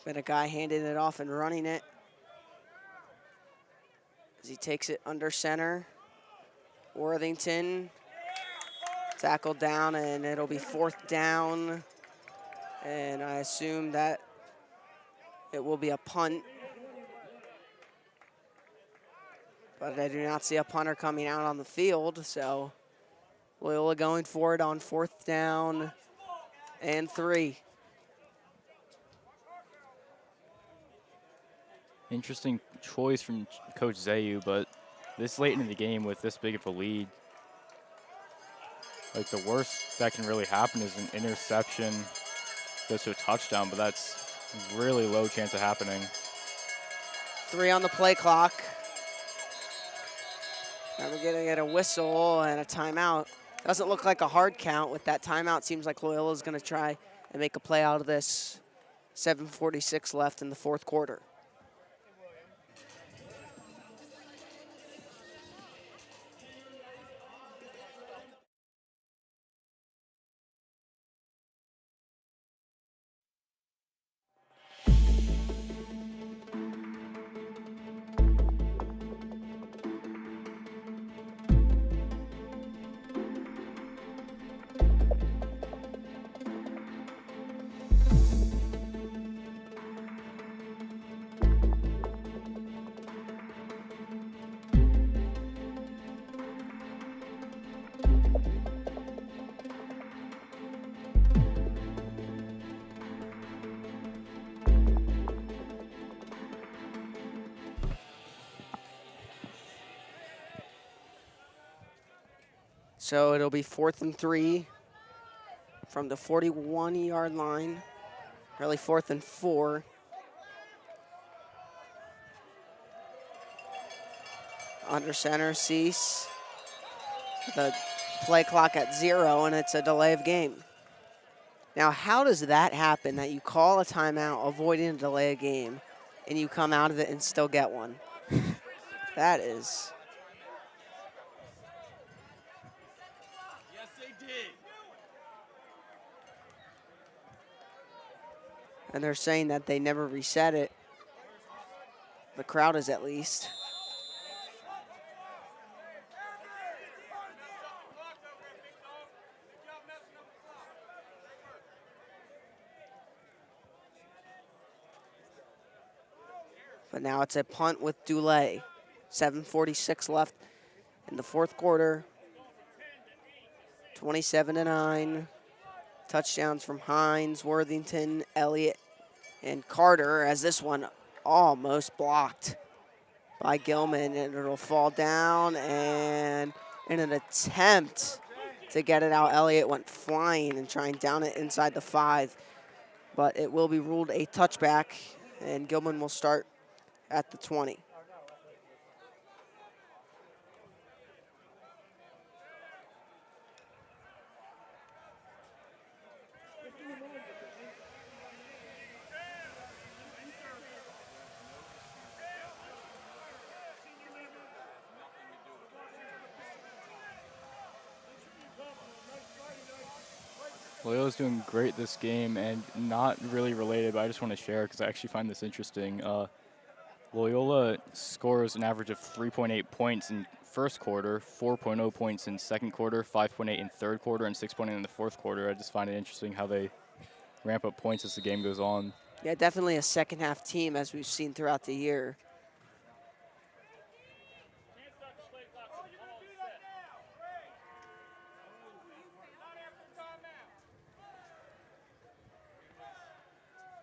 Been a guy handing it off and running it as he takes it under center. Worthington tackled down, and it'll be 4th down. And I assume that it will be a punt. But I do not see a punter coming out on the field, so Loyola going for it on 4th down and 3. Interesting choice from Coach Zayu, but this late in the game with this big of a lead, like the worst that can really happen is an interception goes to a touchdown, but that's really low chance of happening. 3 on the play clock. And we're gonna get a whistle and a timeout. Doesn't look like a hard count with that timeout. Seems like Loyola's gonna try and make a play out of this. 7:46 left in the 4th quarter. So it'll be 4th and 3 from the 41-yard line. Really 4th and 4. Under center, Cease. The play clock at 0, and it's a delay of game. Now, how does that happen, that you call a timeout, avoiding a delay of game, and you come out of it and still get one? That is... And they're saying that they never reset it. The crowd is, at least. But now it's a punt with Dulé. 7:46 left in the 4th quarter. 27-9. Touchdowns from Hines, Worthington, Elliott, and Carter, as this one almost blocked by Gilman, and it'll fall down, and in an attempt to get it out, Elliott went flying and trying down it inside the 5, but it will be ruled a touchback, and Gilman will start at the 20. Loyola's doing great this game, and not really related, but I just want to share because I actually find this interesting. Loyola scores an average of 3.8 points in 1st quarter, 4.0 points in 2nd quarter, 5.8 in 3rd quarter, and 6.8 in the 4th quarter. I just find it interesting how they ramp up points as the game goes on. Yeah, definitely a second-half team, as we've seen throughout the year.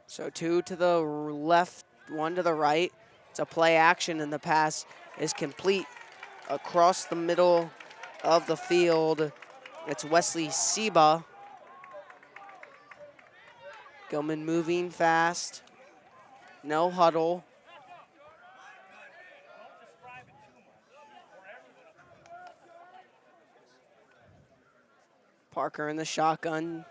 So 2 to the left, 1 to the right. It's a play action, and the pass is complete across the middle of the field. It's Wesley Seba. Gilman moving fast. No huddle. Parker in the shotgun.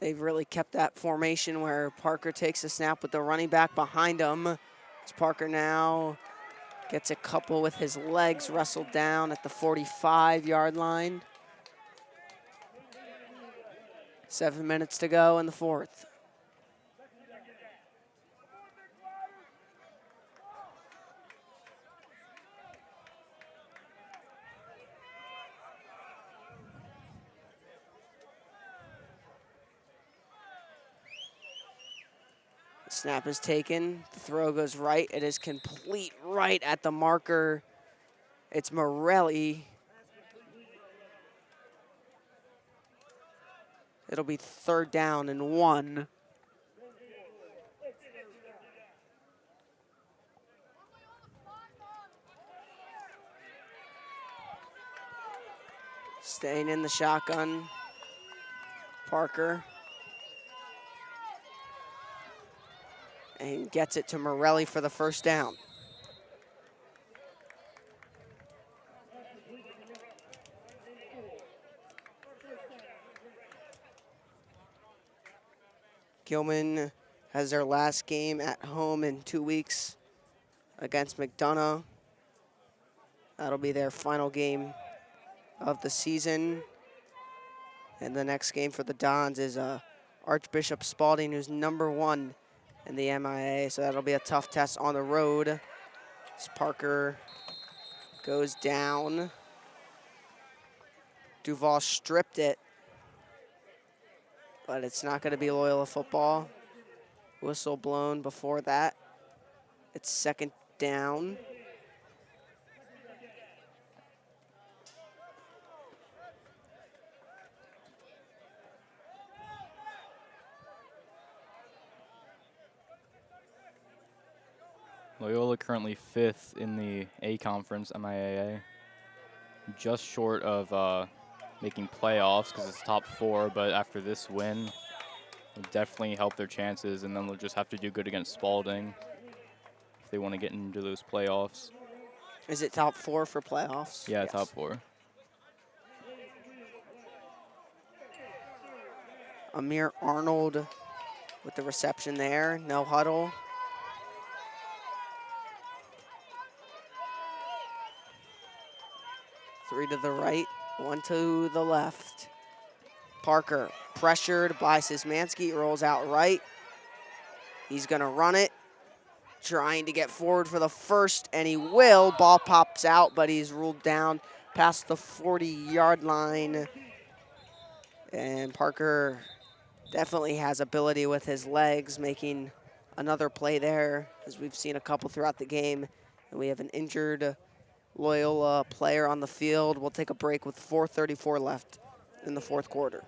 They've really kept that formation where Parker takes a snap with the running back behind him. As Parker now gets a couple with his legs wrestled down at the 45-yard line. 7 minutes to go in the 4th. Snap is taken. The throw goes right. It is complete right at the marker. It's Morelli. It'll be 3rd down and 1. Staying in the shotgun. Parker. And gets it to Morelli for the 1st down. Gilman has their last game at home in 2 weeks against McDonough. That'll be their final game of the season. And the next game for the Dons is Archbishop Spalding, who's #1 in the MIA. So that'll be a tough test on the road. As Parker goes down. Duval stripped it. But it's not going to be Loyola football. Whistle blown before that. It's 2nd down. Loyola currently 5th in the A conference, MIAA. Just short of making playoffs because it's top 4, but after this win, it'll definitely help their chances, and then they'll just have to do good against Spalding if they want to get into those playoffs. Is it top 4 for playoffs? Yeah, Yes. top 4. Amir Arnold with the reception there. No huddle. Three to the right, 1 to the left. Parker pressured by Szymanski, rolls out right. He's gonna run it, trying to get forward for the 1st, and he will. Ball pops out, but he's ruled down past the 40-yard line. And Parker definitely has ability with his legs, making another play there, as we've seen a couple throughout the game. And we have an injured Loyola player on the field. We'll take a break with 4:34 left in the 4th quarter.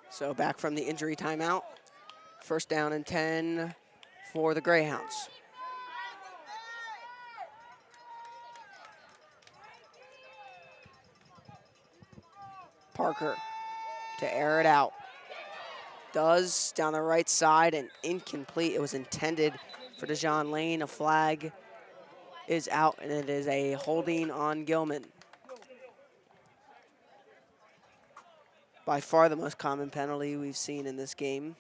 So back from the injury timeout. 1st down and 10 for the Greyhounds. Parker to air it out. Does down the right side and incomplete. It was intended for DeJohn Lane. A flag is out, and it is a holding on Gilman. By far the most common penalty we've seen in this game.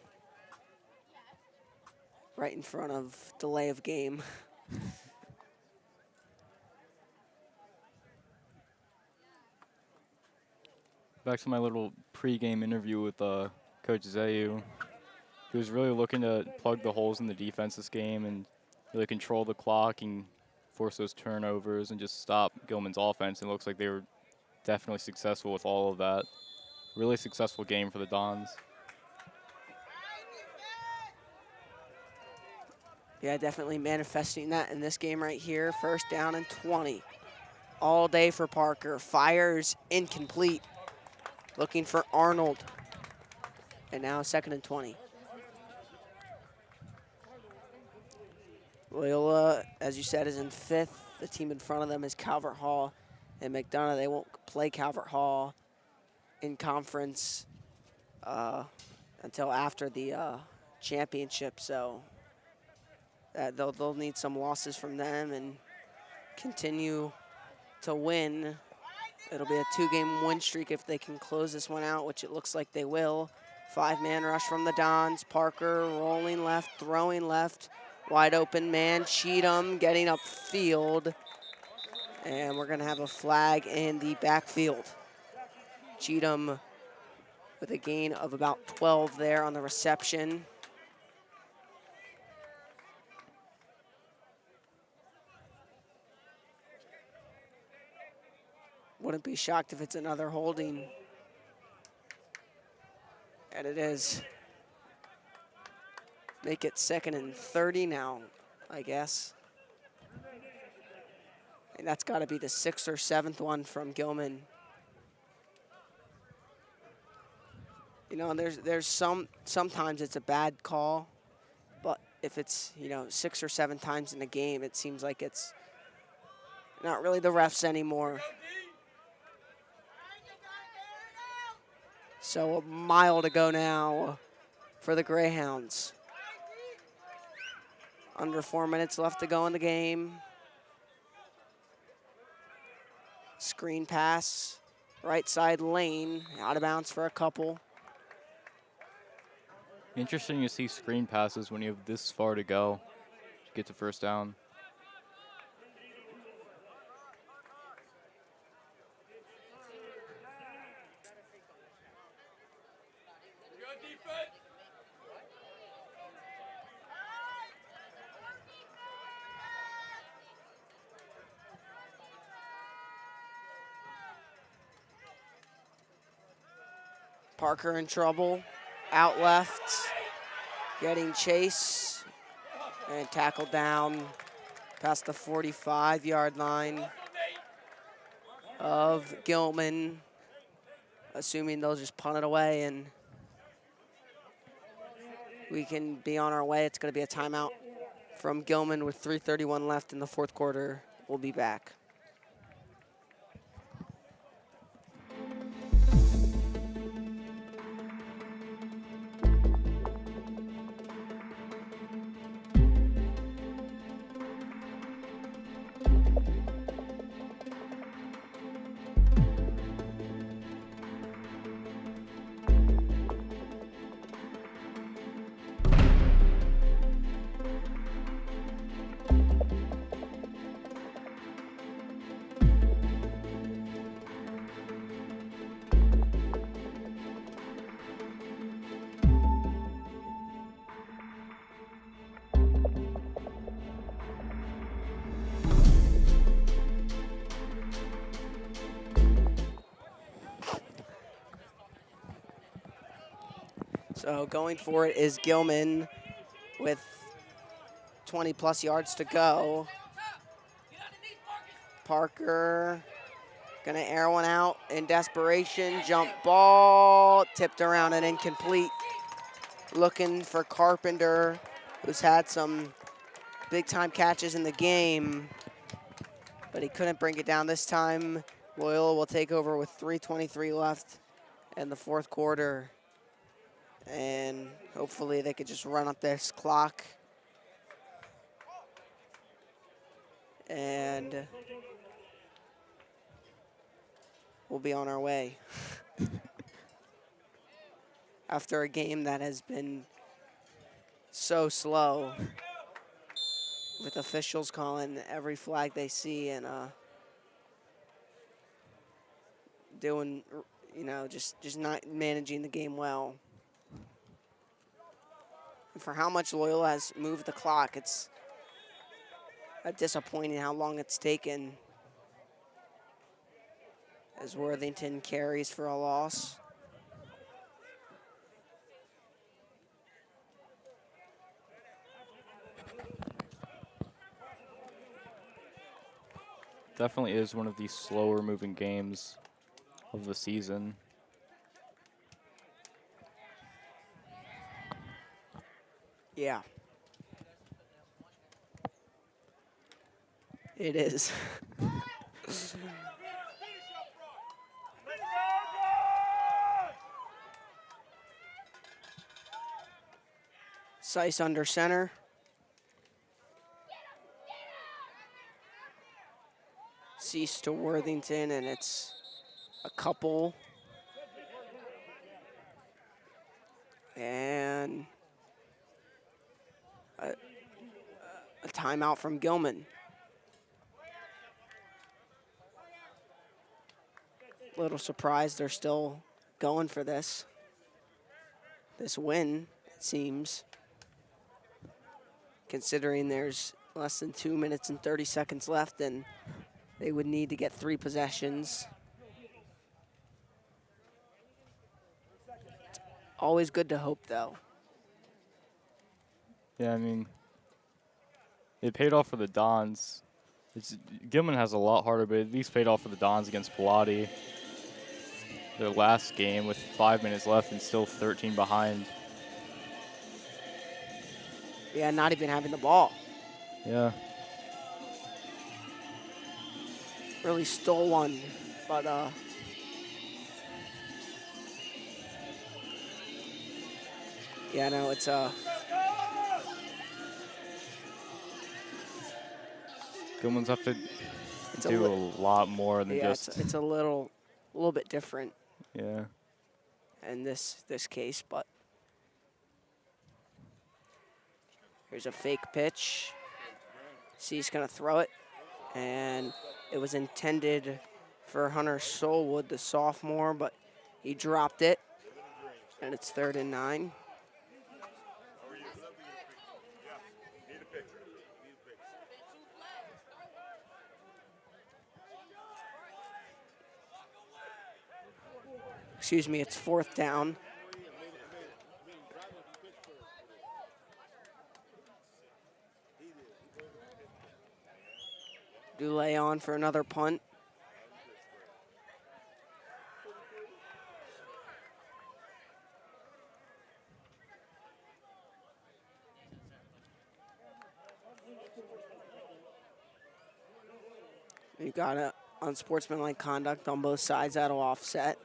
Right in front of delay of game. Back to my little pre-game interview with Coach Zayu. He was really looking to plug the holes in the defense this game and really control the clock and force those turnovers and just stop Gilman's offense. And it looks like they were definitely successful with all of that. Really successful game for the Dons. Yeah, definitely manifesting that in this game right here. 1st down and 20. All day for Parker. Fires incomplete. Looking for Arnold. And now 2nd and 20. Loyola, as you said, is in 5th. The team in front of them is Calvert Hall and McDonough. They won't play Calvert Hall in conference until after the championship, so they'll need some losses from them and continue to win. It'll be a 2-game win streak if they can close this one out, which it looks like they will. 5-man rush from the Dons. Parker rolling left, throwing left. Wide open man, Cheatham getting upfield. And we're gonna have a flag in the backfield. Cheatham with a gain of about 12 there on the reception. Wouldn't be shocked if it's another holding. And it is. Make it 2nd and 30 now, I guess. And that's got to be the 6th or 7th one from Gilman. You know, there's sometimes it's a bad call, but if it's, you know, 6 or 7 times in a game, it seems like it's not really the refs anymore. So a mile to go now for the Greyhounds. Under 4 minutes left to go in the game. Screen pass, right side lane, out of bounds for a couple. Interesting to see screen passes when you have this far to go to get to first down. Parker in trouble, out left, getting chase, and tackled down past the 45-yard line of Gilman, assuming they'll just punt it away and we can be on our way. It's going to be a timeout from Gilman with 3:31 left in the 4th quarter. We'll be back. So going for it is Gilman with 20-plus yards to go. Parker gonna air one out in desperation. Jump ball, tipped around and incomplete. Looking for Carpenter, who's had some big-time catches in the game, but he couldn't bring it down this time. Loyola will take over with 3:23 left in the 4th quarter. And hopefully they could just run up this clock. And we'll be on our way. After a game that has been so slow, with officials calling every flag they see and doing, you know, just not managing the game well. And for how much Loyola has moved the clock, it's disappointing how long it's taken as Worthington carries for a loss. Definitely is one of the slower moving games of the season. Yeah. It is. Sice under center. Cease to Worthington, and it's a couple. And a timeout from Gilman. Little surprised they're still going for this win, it seems, considering there's less than 2 minutes and 30 seconds left, and they would need to get 3 possessions. Always good to hope, though. Yeah, I mean, it paid off for the Dons. Gilman has a lot harder, but at least paid off for the Dons against Pilati. Their last game with 5 minutes left and still 13 behind. Yeah, not even having the ball. Yeah. Really stole one, but yeah, no, it's Gilman's have to do a lot more than just. It's a little bit different. Yeah. In this case, but here's a fake pitch. See, he's gonna throw it, and it was intended for Hunter Solwood, the sophomore, but he dropped it, and it's 3rd and 9. Excuse me, it's 4th down. Dulé on for another punt. You got it unsportsmanlike conduct on both sides. That'll offset.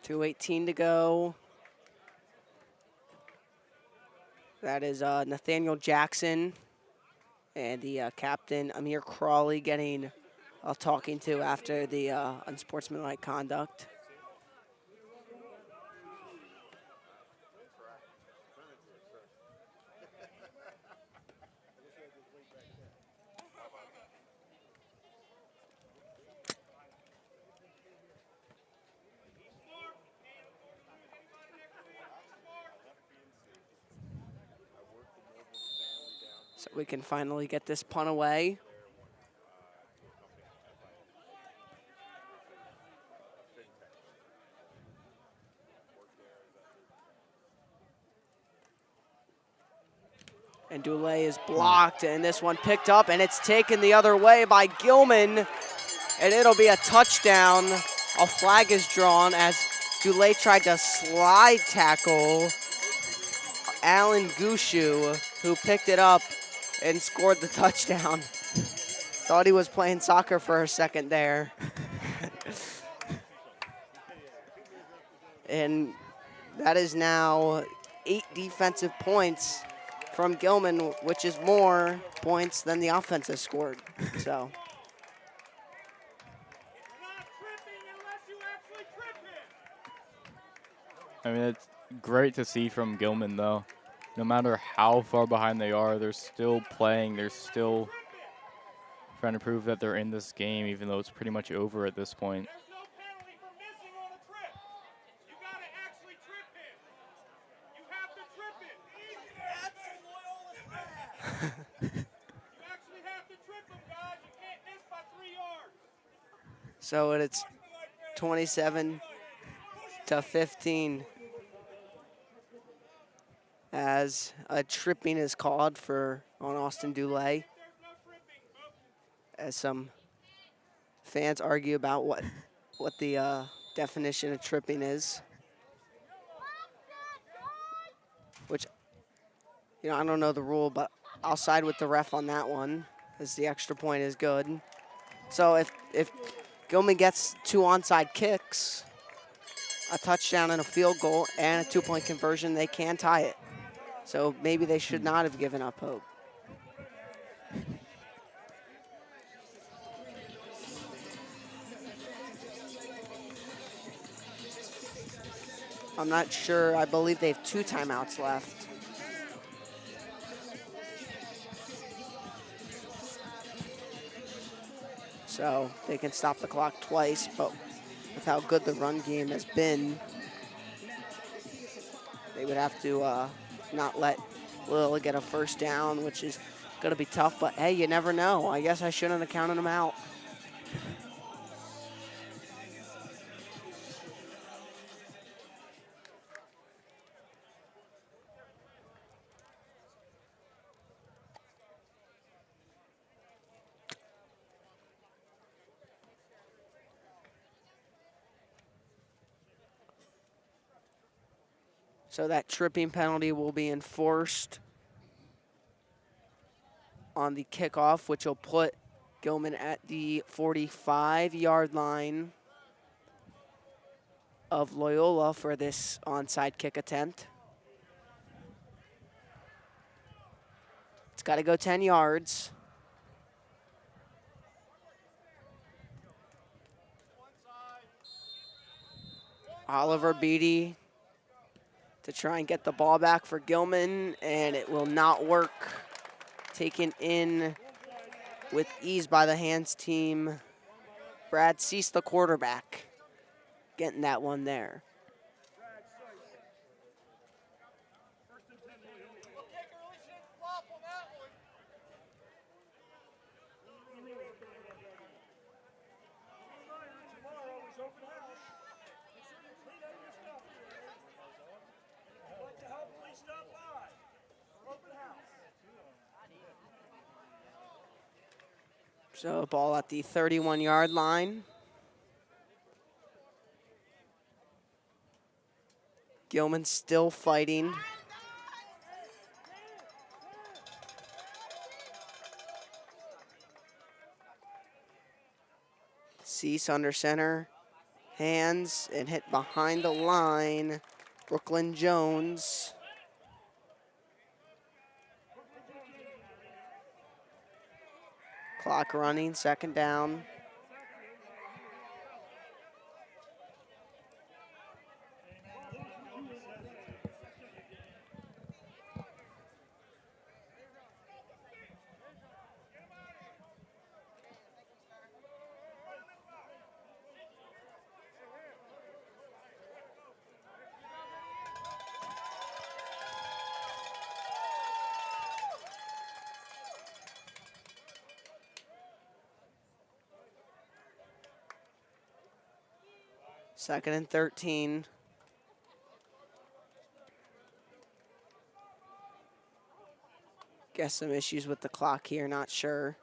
.218 to go. That is Nathaniel Jackson and the captain, Amir Crawley, getting a talking to after the unsportsmanlike conduct. So we can finally get this punt away. And Dulé is blocked, and this one picked up, and it's taken the other way by Gilman, and it'll be a touchdown. A flag is drawn as Dulé tried to slide tackle Alan Gushu, who picked it up and scored the touchdown. Thought he was playing soccer for a second there. And that is now 8 defensive points from Gilman, which is more points than the offense has scored. So. I mean, it's great to see from Gilman, though. No matter how far behind they are, they're still playing. They're still trying to prove that they're in this game, even though it's pretty much over at this point. So it's 27-15 as a tripping is called on Austin Dulé. as some fans argue about what the definition of tripping is. Which, I don't know the rule, but I'll side with the ref on that one, as the extra point is good. So if Gilman gets 2 onside kicks, a touchdown and a field goal, and a 2-point conversion, they can tie it. So maybe they should not have given up hope. I'm not sure. I believe they have 2 timeouts left. So they can stop the clock twice, but with how good the run game has been, they would have to not let Loyola get a first down, which is going to be tough. But, hey, you never know. I guess I shouldn't have counted them out. So that tripping penalty will be enforced on the kickoff, which will put Gilman at the 45-yard line of Loyola for this onside kick attempt. It's got to go 10 yards. Oliver Beatty to try and get the ball back for Gilman, and it will not work. Taken in with ease by the hands team. Brad Cease, the quarterback, getting that one there. So ball at the 31-yard line. Gilman still fighting. Cease under center. Hands and hit behind the line. Brooklyn Jones. Clock running, second down. Second and 13. Guess some issues with the clock here, not sure.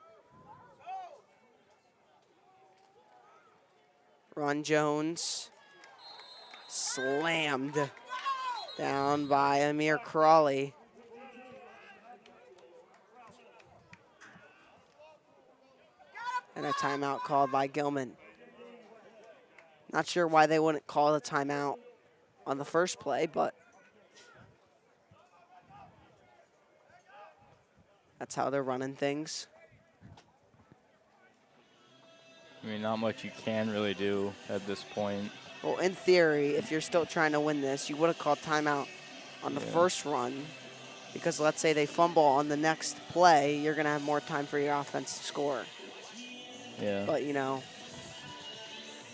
Ron Jones. Slammed down by Amir Crawley. And a timeout called by Gilman. Not sure why they wouldn't call the timeout on the first play, but that's how they're running things. I mean, not much you can really do at this point. Well, in theory, if you're still trying to win this, you would have called timeout on the first run, because let's say they fumble on the next play, you're going to have more time for your offense to score. Yeah. But,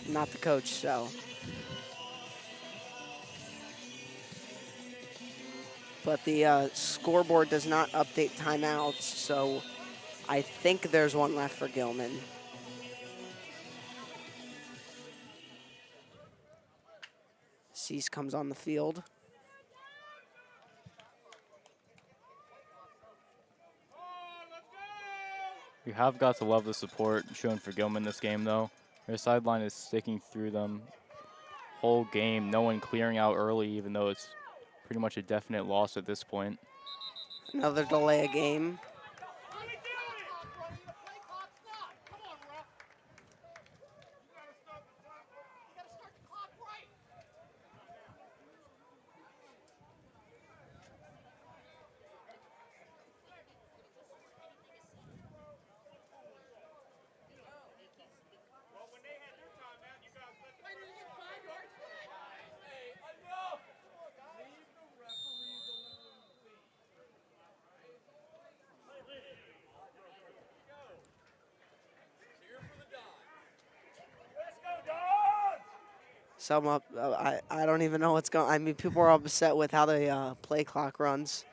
not the coach, so. But the scoreboard does not update timeouts, so I think there's one left for Gilman. Cease comes on the field. You have got to love the support shown for Gilman this game, though. Their sideline is sticking through them whole game. No one clearing out early, even though it's pretty much a definite loss at this point. Another delay of game. Some up, I don't even know what's going. I mean, people are upset with how the play clock runs.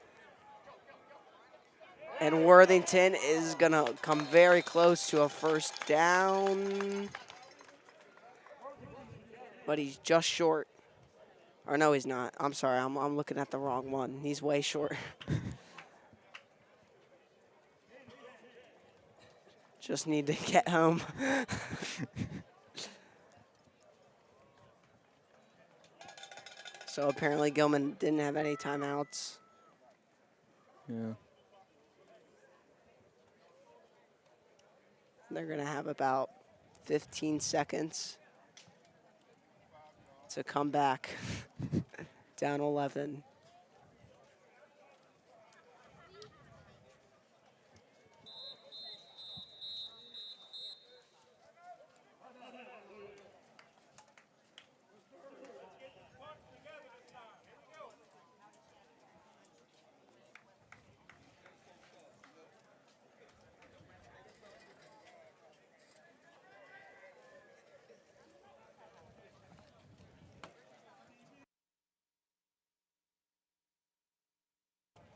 And Worthington is gonna come very close to a first down, but he's just short. Or no, he's not. I'm sorry, I'm looking at the wrong one. He's way short. Just need to get home. So apparently Gilman didn't have any timeouts. Yeah. They're going to have about 15 seconds to come back down 11.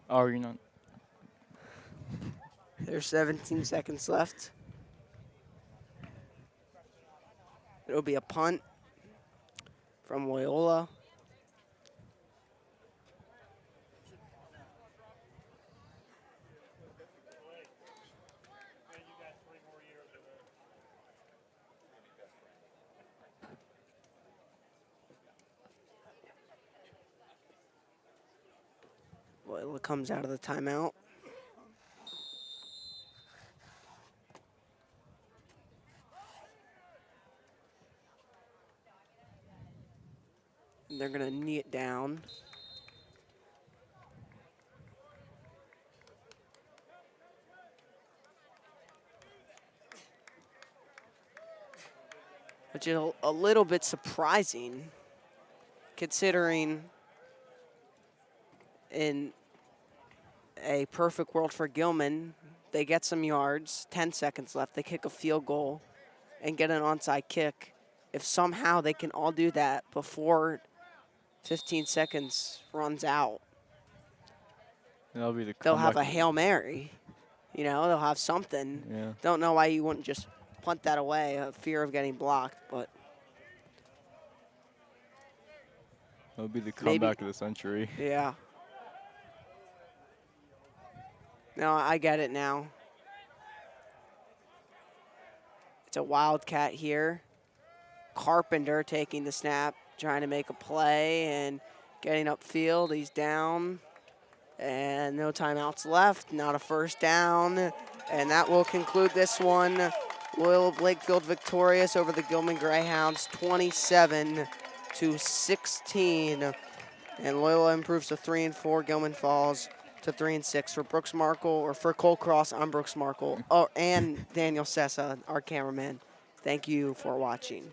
Oh, you're not. There's 17 seconds left. It'll be a punt from Loyola. Loyola comes out of the timeout. And they're going to knee it down. Which is a little bit surprising, considering in a perfect world for Gilman, they get some yards, 10 seconds left, they kick a field goal and get an onside kick. If somehow they can all do that before 15 seconds runs out, That'll be the they'll have a comeback. Hail Mary. You know, they'll have something. Yeah. Don't know why you wouldn't just punt that away, a fear of getting blocked, but That'll be the Maybe. comeback of the century. yeah. No, I get it now. It's a Wildcat here. Carpenter taking the snap, trying to make a play and getting upfield. He's down. And no timeouts left, not a first down. And that will conclude this one. Loyola Blakefield victorious over the Gilman Greyhounds, 27-16. And Loyola improves to 3-4. Gilman falls to 3-6. For Brooks Markle, or for Cole Cross, I'm Brooks Markle. Oh, and Daniel Sessa, our cameraman. Thank you for watching.